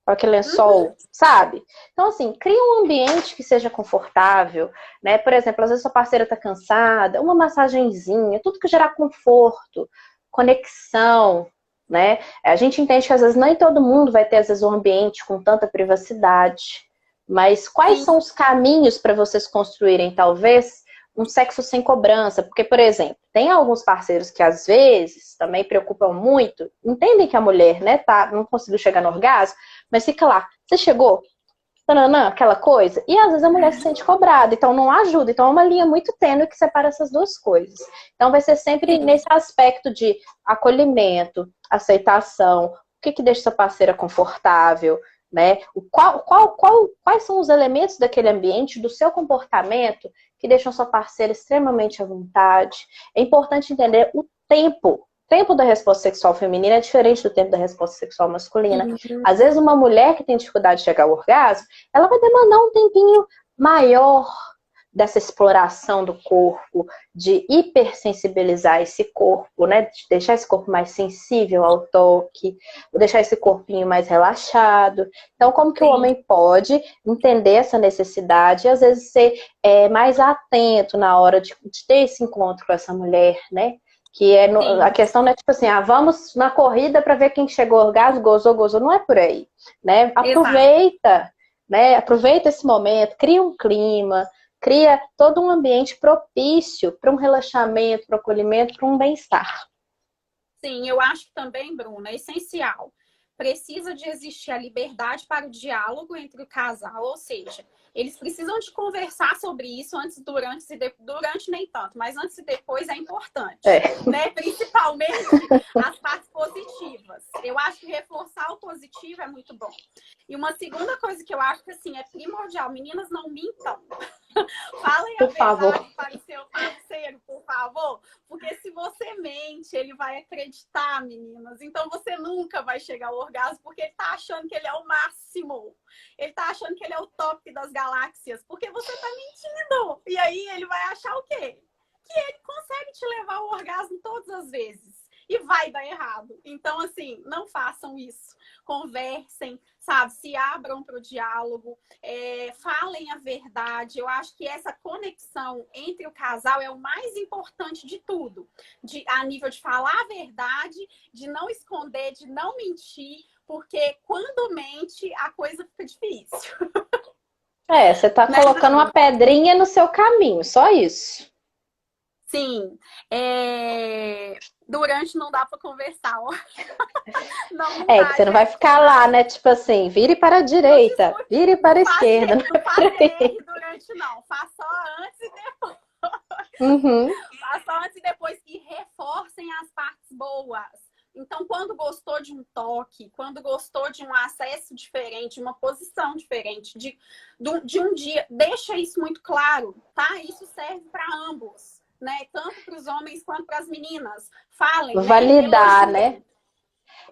Aquele lençol, sabe? Então, assim, cria um ambiente que seja confortável, né? Por exemplo, às vezes sua parceira tá cansada, uma massagenzinha, tudo que gerar conforto, conexão, né? A gente entende que às vezes nem todo mundo vai ter, às vezes, um ambiente com tanta privacidade. Mas quais são os caminhos para vocês construírem, talvez, um sexo sem cobrança? Porque, por exemplo, tem alguns parceiros que às vezes também preocupam muito, entendem que a mulher, né, não conseguiu chegar no orgasmo, mas fica lá, você chegou? Tananã, aquela coisa. E às vezes a mulher se sente cobrada, então não ajuda. Então é uma linha muito tênue que separa essas duas coisas. Então vai ser sempre nesse aspecto de acolhimento, aceitação, o que deixa essa parceira confortável, né? Quais são os elementos daquele ambiente, do seu comportamento, que deixam sua parceira extremamente à vontade. É importante entender o tempo. O tempo da resposta sexual feminina é diferente do tempo da resposta sexual masculina. Às vezes uma mulher que tem dificuldade de chegar ao orgasmo, ela vai demandar um tempinho maior dessa exploração do corpo, de hipersensibilizar esse corpo, né? De deixar esse corpo mais sensível ao toque, deixar esse corpinho mais relaxado. Então, como que o homem pode entender essa necessidade e às vezes ser mais atento na hora de ter esse encontro com essa mulher, né? Que a questão não é tipo assim, vamos na corrida para ver quem chegou ao orgasmo, gozou, não é por aí, né? Aproveita, né? Aproveita esse momento, cria um clima, cria todo um ambiente propício para um relaxamento, para um acolhimento, para um bem-estar. Sim, eu acho que também, Bruna, é essencial. Precisa de existir a liberdade para o diálogo entre o casal, ou seja, eles precisam de conversar sobre isso antes, durante e durante nem tanto, mas antes e depois é importante, É. né? Principalmente as partes positivas. Eu acho que reforçar o positivo é muito bom. E uma segunda coisa que eu acho que assim é primordial, meninas, não mintam. Falem a Por favor. verdade para o seu parceiro, por favor. Porque se você mente, ele vai acreditar, meninas. Então você nunca vai chegar ao orgasmo porque ele tá achando que ele é o máximo. Ele tá achando que ele é o top das galáxias. Porque você tá mentindo. E aí ele vai achar o quê? Que ele consegue te levar ao orgasmo todas as vezes. E vai dar errado. Então, assim, não façam isso. Conversem, sabe? Se abram para o diálogo, falem a verdade. Eu acho que essa conexão entre o casal é o mais importante de tudo. A nível de falar a verdade, de não esconder, de não mentir, porque quando mente, a coisa fica difícil. Você tá Né, colocando uma Bruno? pedrinha no seu caminho, só isso. Sim. Durante não dá para conversar. Ó. Não É que dá, você não vai gente. ficar lá, né? Tipo assim, vire para a Não direita, discute, vire para a esquerda. não faz DR durante, não. Faz só antes e depois. Uhum. Faz só antes e depois. E reforcem as partes boas. Então, quando gostou de um toque, quando gostou de um acesso diferente, de uma posição diferente, de um dia, deixa isso muito claro, tá? Isso serve para ambos, né? Tanto para os homens quanto para as meninas. Falem, né? Validar, né? Elogiem.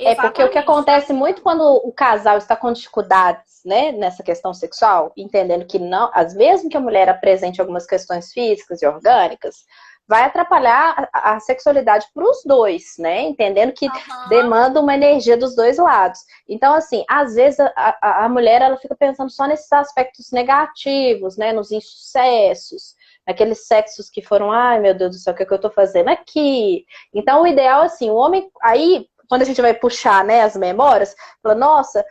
É porque o que Exatamente, acontece muito validando. quando o casal está com dificuldades, né, nessa questão sexual, entendendo que não, mesmo que a mulher apresente algumas questões físicas e orgânicas, vai atrapalhar a sexualidade para os dois, né? Entendendo que Aham. demanda uma energia dos dois lados. Então, assim, às vezes a mulher ela fica pensando só nesses aspectos negativos, né? Nos insucessos, naqueles sexos que foram, ai meu Deus do céu, o que é que eu tô fazendo aqui? Então, o ideal, assim, o homem. Aí quando a gente vai puxar, né, as memórias, fala, nossa,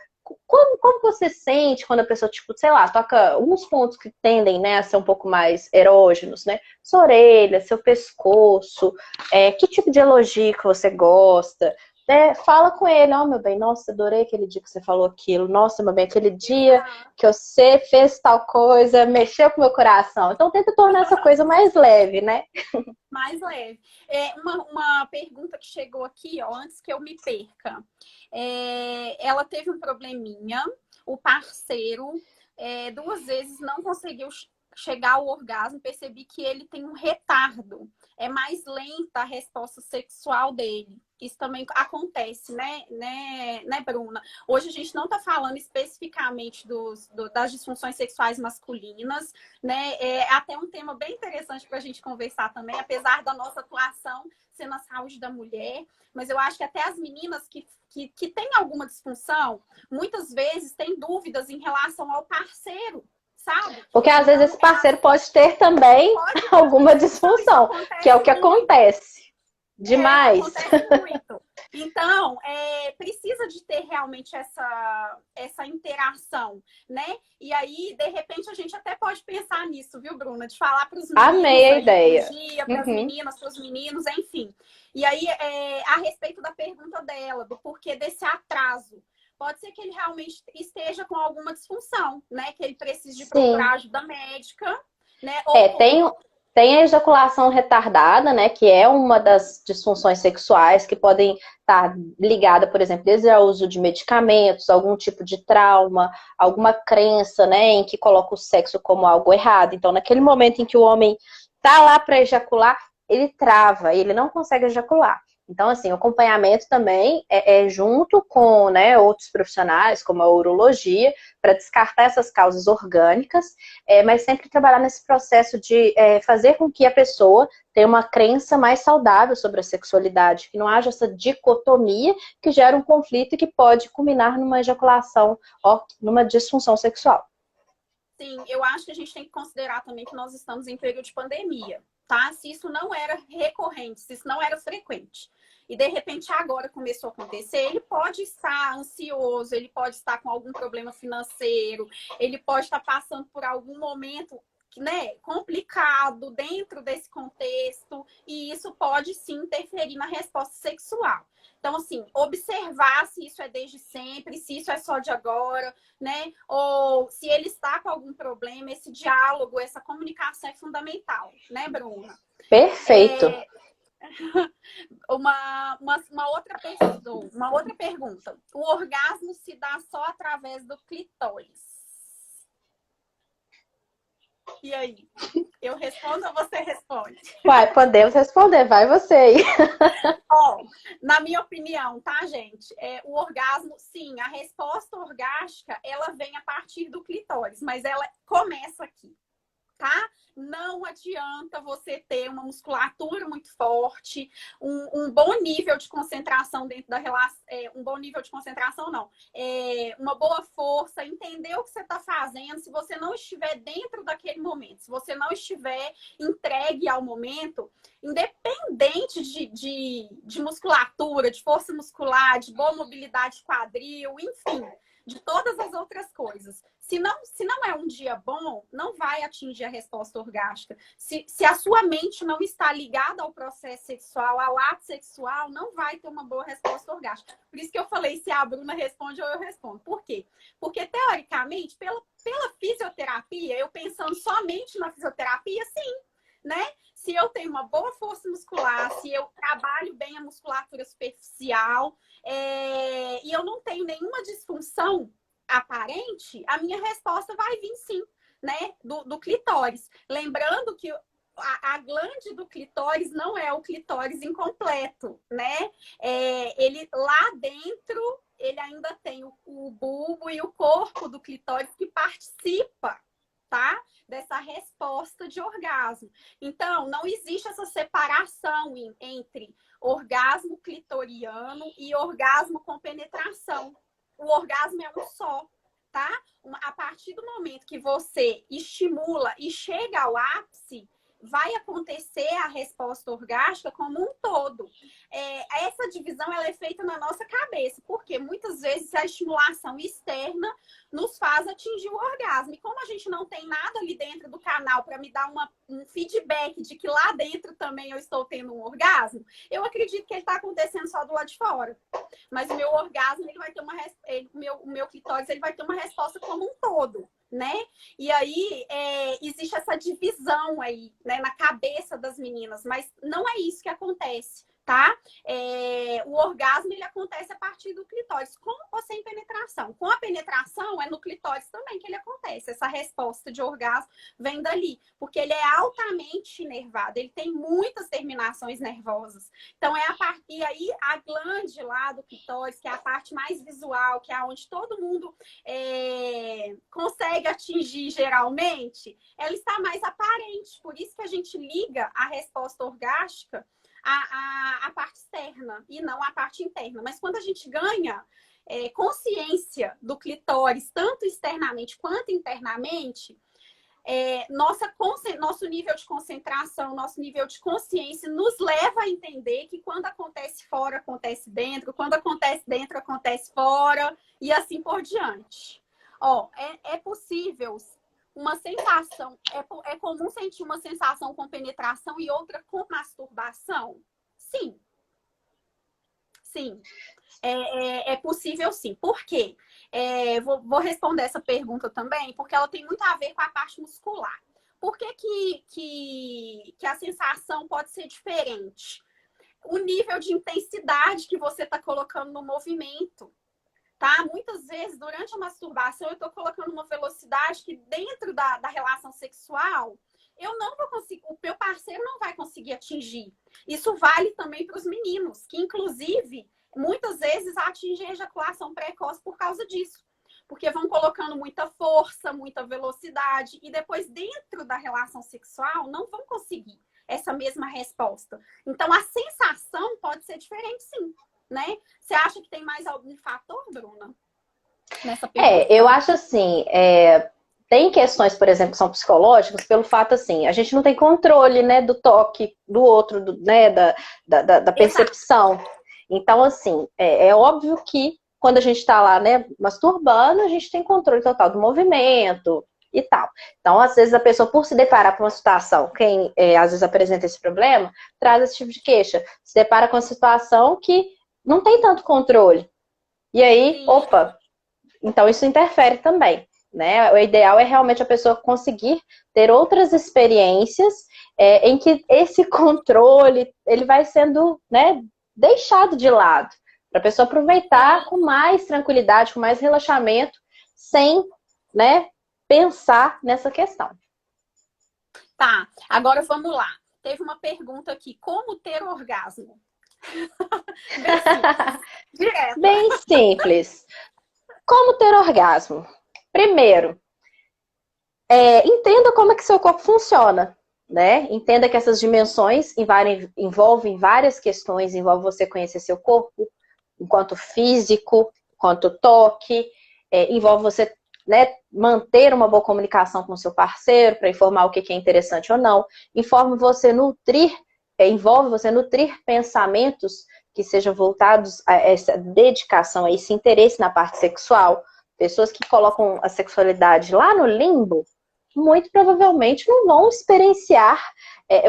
como você sente quando a pessoa, tipo, sei lá, toca alguns pontos que tendem, né, a ser um pouco mais erógenos, né? Sua orelha, seu pescoço, que tipo de elogio que você gosta, fala com ele, ó, meu bem, nossa, adorei aquele dia que você falou aquilo, nossa, meu bem, aquele dia que você fez tal coisa, mexeu com o meu coração. Então tenta tornar essa coisa mais leve, né? Mais leve. Uma pergunta que chegou aqui, ó, antes que eu me perca. Ela teve um probleminha, o parceiro duas vezes não conseguiu chegar ao orgasmo, percebi que ele tem um retardo. É mais lenta a resposta sexual dele. Isso também acontece, né, Bruna? Hoje a gente não está falando especificamente das disfunções sexuais masculinas, né? É até um tema bem interessante para a gente conversar também, apesar da nossa atuação ser na saúde da mulher, mas eu acho que até as meninas que têm alguma disfunção, muitas vezes têm dúvidas em relação ao parceiro, sabe? Porque às vezes Então, esse parceiro pode ter também pode ter uma alguma disfunção, isso disfunção, que é o acontece que muito. acontece demais. Acontece muito. Então, precisa de ter realmente essa interação, né? E aí, de repente, a gente até pode pensar nisso, viu, Bruna? De falar para os Amei meninos a aí um ideia. dia, para as Uhum. meninas, para os meninos, enfim. E aí, a respeito da pergunta dela, do porquê desse atraso. Pode ser que ele realmente esteja com alguma disfunção, né? Que ele precise de Sim. procurar ajuda médica, né? Tem a ejaculação retardada, né, que é uma das disfunções sexuais que podem estar ligada, por exemplo, desde o uso de medicamentos, algum tipo de trauma, alguma crença, né, em que coloca o sexo como algo errado. Então, naquele momento em que o homem tá lá para ejacular, ele trava, ele não consegue ejacular. Então, assim, o acompanhamento também é junto com, né, outros profissionais, como a urologia, para descartar essas causas orgânicas, mas sempre trabalhar nesse processo de fazer com que a pessoa tenha uma crença mais saudável sobre a sexualidade, que não haja essa dicotomia que gera um conflito e que pode culminar numa ejaculação ou numa disfunção sexual. Sim, eu acho que a gente tem que considerar também que nós estamos em período de pandemia, tá? Se isso não era recorrente, se isso não era frequente, e de repente agora começou a acontecer, ele pode estar ansioso, ele pode estar com algum problema financeiro, ele pode estar passando por algum momento né, complicado dentro desse contexto, e isso pode sim interferir na resposta sexual. Então, assim, observar se isso é desde sempre, se isso é só de agora, né? Ou se ele está com algum problema, esse diálogo, essa comunicação é fundamental, né, Bruna? Perfeito. Uma outra pergunta. O orgasmo se dá só através do clitóris? E aí? Eu respondo ou você responde? Vai, podemos responder. Vai você aí. Ó, na minha opinião, tá, gente? O orgasmo, sim, a resposta orgástica, ela vem a partir do clitóris, mas ela começa aqui, tá? Não adianta você ter uma musculatura muito forte, um bom nível de concentração dentro da relação, um bom nível de concentração não, uma boa força, entender o que você está fazendo, se você não estiver dentro daquele momento, se você não estiver entregue ao momento, independente de musculatura, de força muscular, de boa mobilidade de quadril, enfim, de todas as outras coisas. Se não é um dia bom, não vai atingir a resposta orgástica. Se a sua mente não está ligada ao processo sexual, ao ato sexual, não vai ter uma boa resposta orgástica. Por isso que eu falei, se a Bruna responde ou eu respondo. Por quê? Porque, teoricamente, pela fisioterapia, eu pensando somente na fisioterapia, sim, né? Se eu tenho uma boa força muscular, se eu trabalho bem a musculatura superficial, e eu não tenho nenhuma disfunção aparente, a minha resposta vai vir sim, né? Do clitóris. Lembrando que a glande do clitóris não é o clitóris incompleto, né? Ele lá dentro, ele ainda tem o bulbo e o corpo do clitóris que participa, tá? Dessa resposta de orgasmo. Então, não existe essa separação entre orgasmo clitoriano e orgasmo com penetração. O orgasmo é um só, tá? A partir do momento que você estimula e chega ao ápice, vai acontecer a resposta orgástica como um todo. Essa divisão ela é feita na nossa cabeça, porque muitas vezes a estimulação externa nos faz atingir o orgasmo. E como a gente não tem nada ali dentro do canal para me dar um feedback de que lá dentro também eu estou tendo um orgasmo, eu acredito que ele está acontecendo só do lado de fora. Mas o meu orgasmo, ele vai ter o meu clitóris, ele vai ter uma resposta como um todo, né? E aí, existe essa divisão aí, né, na cabeça das meninas, mas não é isso que acontece, tá? O orgasmo, ele acontece a partir do clitóris, com ou sem penetração. Com a penetração, é no clitóris também que ele acontece. Essa resposta de orgasmo vem dali, porque ele é altamente inervado, ele tem muitas terminações nervosas. Então, e aí, a glande lá do clitóris, que é a parte mais visual, que é onde todo mundo consegue atingir geralmente, ela está mais aparente. Por isso que a gente liga a resposta orgástica à parte externa e não à parte interna. Mas quando a gente ganha consciência do clitóris, tanto externamente quanto internamente, nosso nível de concentração, nosso nível de consciência nos leva a entender que quando acontece fora, acontece dentro, quando acontece dentro, acontece fora, e assim por diante. É possível uma sensação, é comum sentir uma sensação com penetração e outra com masturbação? Sim. Sim. É possível sim. Por quê? Vou responder essa pergunta também, porque ela tem muito a ver com a parte muscular. Por que a sensação pode ser diferente? O nível de intensidade que você está colocando no movimento. Tá? Muitas vezes, durante a masturbação, eu estou colocando uma velocidade que dentro da relação sexual, eu não vou conseguir, o meu parceiro não vai conseguir atingir. Isso vale também para os meninos, que inclusive, muitas vezes atingem a ejaculação precoce por causa disso. Porque vão colocando muita força, muita velocidade, e depois dentro da relação sexual não vão conseguir essa mesma resposta. Então, a sensação pode ser diferente, sim. Né? Você acha que tem mais algum fator, Bruna? Nessa pergunta? Eu acho assim, tem questões, por exemplo, que são psicológicas, pelo fato assim, a gente não tem controle, né, do toque do outro, né, da percepção. Exato. Então, assim, é óbvio que quando a gente está lá, né, masturbando, a gente tem controle total do movimento e tal. Então, às vezes, a pessoa, por se deparar com uma situação, quem às vezes apresenta esse problema, traz esse tipo de queixa. Se depara com uma situação que não tem tanto controle. E aí, Sim. opa, então isso interfere também, né? O ideal é realmente a pessoa conseguir ter outras experiências em que esse controle ele vai sendo, né, deixado de lado, para a pessoa aproveitar com mais tranquilidade, com mais relaxamento, sem, né, pensar nessa questão. Tá, agora vamos lá. Teve uma pergunta aqui: como ter orgasmo? Bem simples, direto. Bem simples. Como ter orgasmo? Primeiro, entenda como é que seu corpo funciona, né? Entenda que essas dimensões envolvem várias questões, envolve você conhecer seu corpo, enquanto físico, enquanto toque, envolve você, né, manter uma boa comunicação com seu parceiro para informar o que é interessante ou não, envolve você nutrir pensamentos que sejam voltados a essa dedicação, a esse interesse na parte sexual. Pessoas que colocam a sexualidade lá no limbo, muito provavelmente não vão experienciar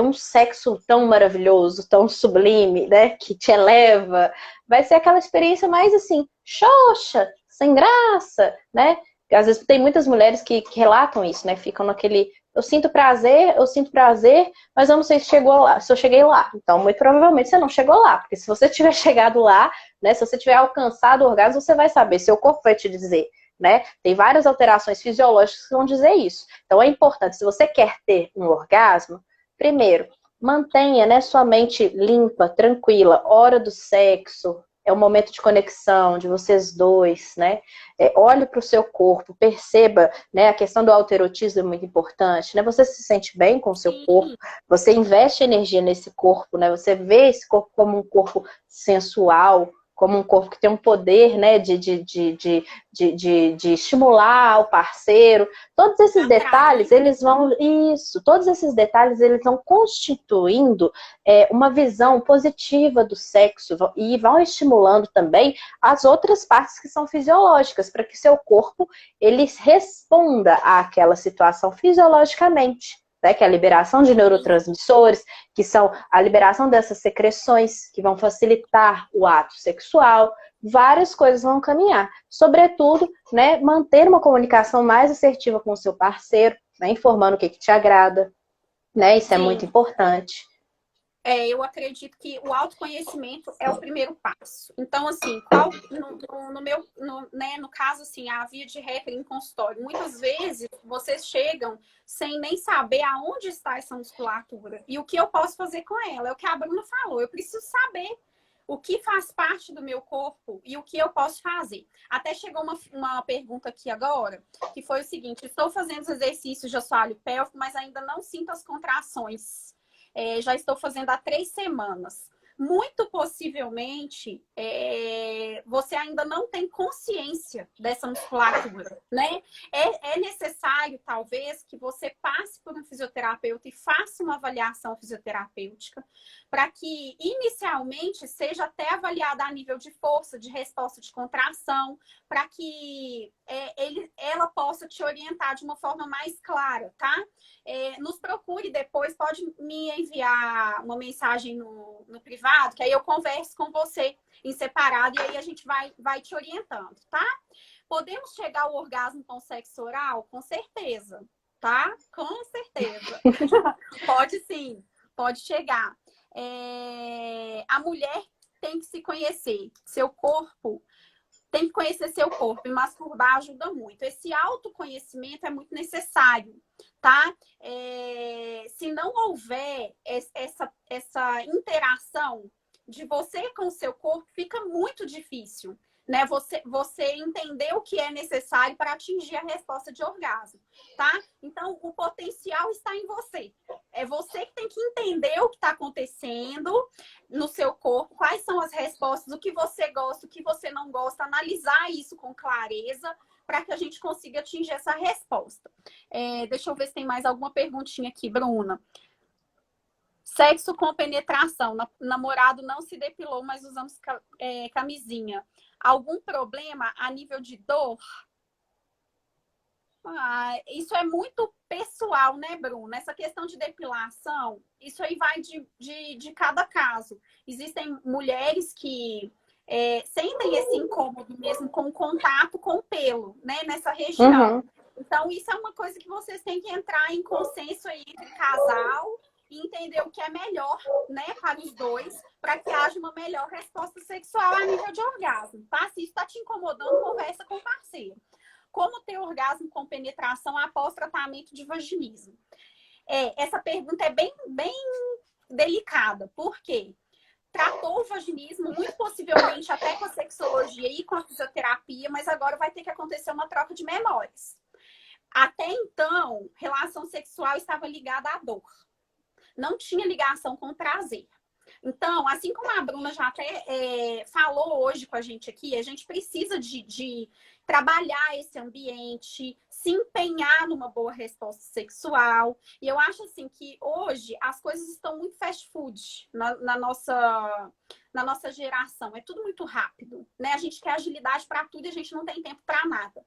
um sexo tão maravilhoso, tão sublime, né, que te eleva. Vai ser aquela experiência mais assim, xoxa, sem graça, né? Às vezes tem muitas mulheres que relatam isso, né? Ficam naquele, eu sinto prazer, mas eu não sei se chegou lá, se eu cheguei lá. Então, muito provavelmente você não chegou lá, porque se você tiver chegado lá, né, se você tiver alcançado o orgasmo, você vai saber, seu corpo vai te dizer. Né? Tem várias alterações fisiológicas que vão dizer isso. Então é importante, se você quer ter um orgasmo, primeiro, mantenha, né, sua mente limpa, tranquila. Hora do sexo é um momento de conexão de vocês dois, né? Olhe para o seu corpo, perceba, né? A questão do autoerotismo é muito importante, né? Você se sente bem com o seu corpo, você investe energia nesse corpo, né? Você vê esse corpo como um corpo sensual, como um corpo que tem um poder, né, de estimular o parceiro. Todos esses detalhes, todos esses detalhes, eles vão constituindo uma visão positiva do sexo e vão estimulando também as outras partes que são fisiológicas, para que seu corpo, ele responda àquela situação fisiologicamente. Né, que é a liberação de neurotransmissores, que são a liberação dessas secreções que vão facilitar o ato sexual. Várias coisas vão caminhar. Sobretudo, né, manter uma comunicação mais assertiva com o seu parceiro, né, informando o que te agrada. Né, isso é muito importante. Eu acredito que o autoconhecimento é o primeiro passo. Então, assim, no caso, assim, a via de regra em consultório, muitas vezes vocês chegam sem nem saber aonde está essa musculatura e o que eu posso fazer com ela. É o que a Bruna falou, eu preciso saber o que faz parte do meu corpo e o que eu posso fazer. Até chegou uma pergunta aqui agora, que foi o seguinte: estou fazendo os exercícios de assoalho pélvico, mas ainda não sinto as contrações. Já estou fazendo há 3 semanas. Muito possivelmente, você ainda não tem consciência dessa musculatura, né? É necessário, talvez, que você passe por um fisioterapeuta e faça uma avaliação fisioterapêutica para que, inicialmente, seja até avaliada a nível de força, de resposta de contração, para que ela possa te orientar de uma forma mais clara, tá? Nos procure depois, pode me enviar uma mensagem no privado, que aí eu converso com você em separado e aí a gente vai te orientando, tá? Podemos chegar ao orgasmo com sexo oral? Com certeza, tá? Com certeza. Pode sim, pode chegar. A mulher tem que se conhecer, seu corpo. Tem que conhecer seu corpo e masturbar ajuda muito. Esse autoconhecimento é muito necessário, tá? Se não houver essa interação de você com o seu corpo, fica muito difícil, né? Você entender o que é necessário para atingir a resposta de orgasmo, tá? Então, o potencial está em você. É você que tem que entender o que está acontecendo no seu corpo, quais são as respostas, o que você gosta, o que você não gosta, analisar isso com clareza para que a gente consiga atingir essa resposta. Deixa eu ver se tem mais alguma perguntinha aqui, Bruna. Sexo com penetração. Namorado não se depilou, mas usamos camisinha. Algum problema a nível de dor? Isso é muito pessoal, né, Bruna? Essa questão de depilação, isso aí vai de cada caso. Existem mulheres que sentem esse incômodo mesmo com o contato com o pelo, né, nessa região. Uhum. Então, isso é uma coisa que vocês têm que entrar em consenso aí entre casal e entender o que é melhor, né, para os dois, para que haja uma melhor resposta sexual a nível de orgasmo, tá? Se isso está te incomodando, conversa com o parceiro. Como ter orgasmo com penetração após tratamento de vaginismo? Essa pergunta é bem delicada. Por quê? Tratou o vaginismo, muito possivelmente até com a sexologia e com a fisioterapia, mas agora vai ter que acontecer uma troca de memórias. Até então, relação sexual estava ligada à dor. Não tinha ligação com o prazer. Então, assim como a Bruna já até falou hoje com a gente precisa de trabalhar esse ambiente, se empenhar numa boa resposta sexual. E eu acho assim que hoje as coisas estão muito fast food na nossa geração. É tudo muito rápido, né? A gente quer agilidade para tudo e a gente não tem tempo para nada.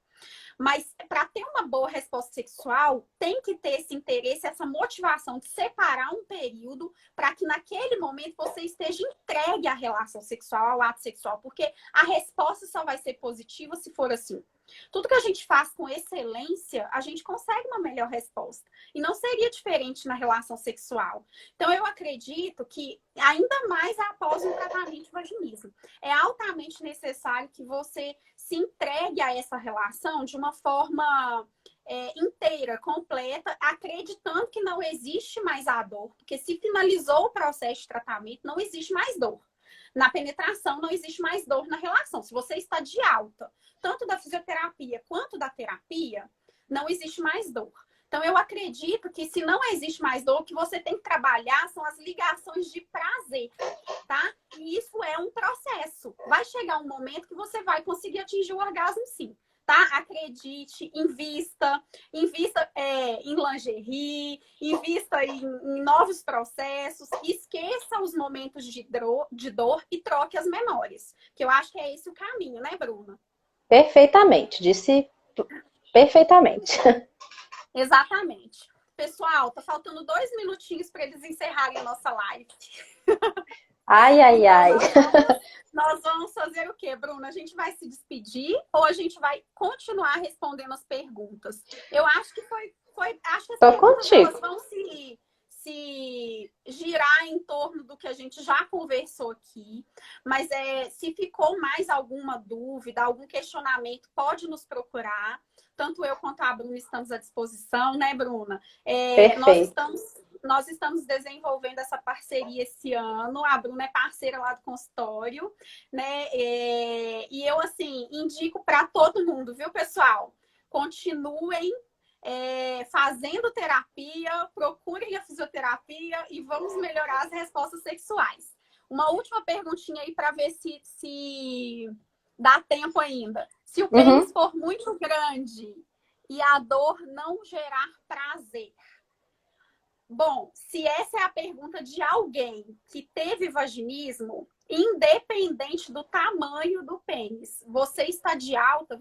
Mas para ter uma boa resposta sexual, tem que ter esse interesse, essa motivação de separar um período para que naquele momento você esteja entregue à relação sexual, ao ato sexual, porque a resposta só vai ser positiva se for assim. Tudo que a gente faz com excelência, a gente consegue uma melhor resposta. E não seria diferente na relação sexual. Então, eu acredito que, ainda mais após um tratamento de vaginismo, é altamente necessário que você se entregue a essa relação de uma forma inteira, completa, acreditando que não existe mais a dor. Porque se finalizou o processo de tratamento, não existe mais dor. Na penetração, não existe mais dor na relação. Se você está de alta, tanto da fisioterapia quanto da terapia, não existe mais dor. Então, eu acredito que se não existe mais dor, o que você tem que trabalhar são as ligações de prazer, tá? E isso é um processo. Vai chegar um momento que você vai conseguir atingir o orgasmo, sim. Tá? Acredite, invista em lingerie, invista em novos processos, esqueça os momentos de dor e troque as memórias. Que eu acho que é esse o caminho, né, Bruna? Perfeitamente, disse perfeitamente. Exatamente. Pessoal, tá faltando 2 minutinhos para eles encerrarem a nossa live. Ai, ai, então, ai. nós vamos fazer o quê, Bruna? A gente vai se despedir ou a gente vai continuar respondendo as perguntas? Eu acho que acho que as Tô perguntas contigo. elas vão se girar em torno do que a gente já conversou aqui. Mas se ficou mais alguma dúvida, algum questionamento, pode nos procurar. Tanto eu quanto a Bruna estamos à disposição, né, Bruna? Perfeito. Nós estamos desenvolvendo essa parceria esse ano. A Bruna é parceira lá do consultório, né? E eu, assim, indico para todo mundo, viu, pessoal? Continuem fazendo terapia, procurem a fisioterapia e vamos melhorar as respostas sexuais. Uma última perguntinha aí para ver se dá tempo ainda. Se o pênis for muito grande e a dor não gerar prazer. Bom, se essa é a pergunta de alguém que teve vaginismo, independente do tamanho do pênis, você está de alta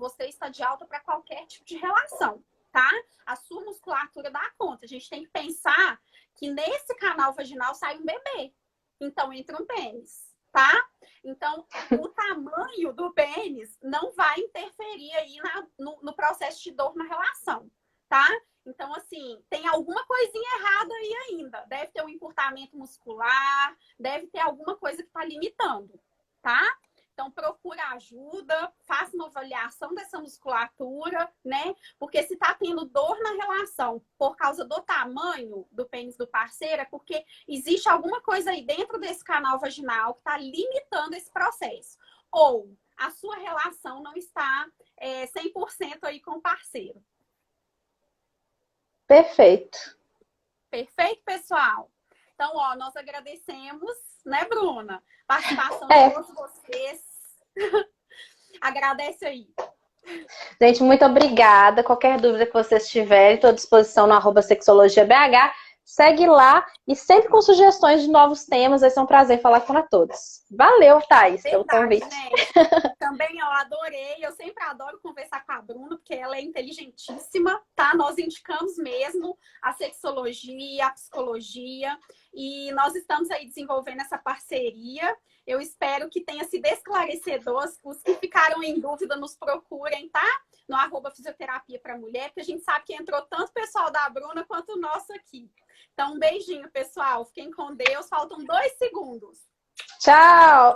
para qualquer tipo de relação, tá? A sua musculatura dá conta. A gente tem que pensar que nesse canal vaginal sai um bebê. Então, entra um pênis, tá? Então, o tamanho do pênis não vai interferir aí no processo de dor na relação, tá? Então, assim, tem alguma coisinha errada aí ainda. Deve ter um encurtamento muscular, deve ter alguma coisa que está limitando, tá? Então, procura ajuda, faça uma avaliação dessa musculatura, né? Porque se está tendo dor na relação por causa do tamanho do pênis do parceiro, é porque existe alguma coisa aí dentro desse canal vaginal que está limitando esse processo. Ou a sua relação não está 100% aí com o parceiro. Perfeito. Perfeito, pessoal? Então, nós agradecemos, né, Bruna? Participação de todos vocês. Agradece aí. Gente, muito obrigada. Qualquer dúvida que vocês tiverem, estou à disposição no @sexologiabh. Segue lá e sempre com sugestões de novos temas. Vai ser um prazer falar com a todos. Valeu, Thaís, pelo Verdade, convite. gente. Também eu adorei. Eu sempre adoro conversar com a Bruna, porque ela é inteligentíssima, tá? Nós indicamos mesmo a sexologia, a psicologia, e nós estamos aí desenvolvendo essa parceria. Eu espero que tenha sido esclarecedor. Os que ficaram em dúvida, nos procurem, tá? No @fisioterapia para mulher, porque a gente sabe que entrou tanto o pessoal da Bruna quanto o nosso aqui. Então, um beijinho, pessoal. Fiquem com Deus. Faltam 2 segundos. Tchau!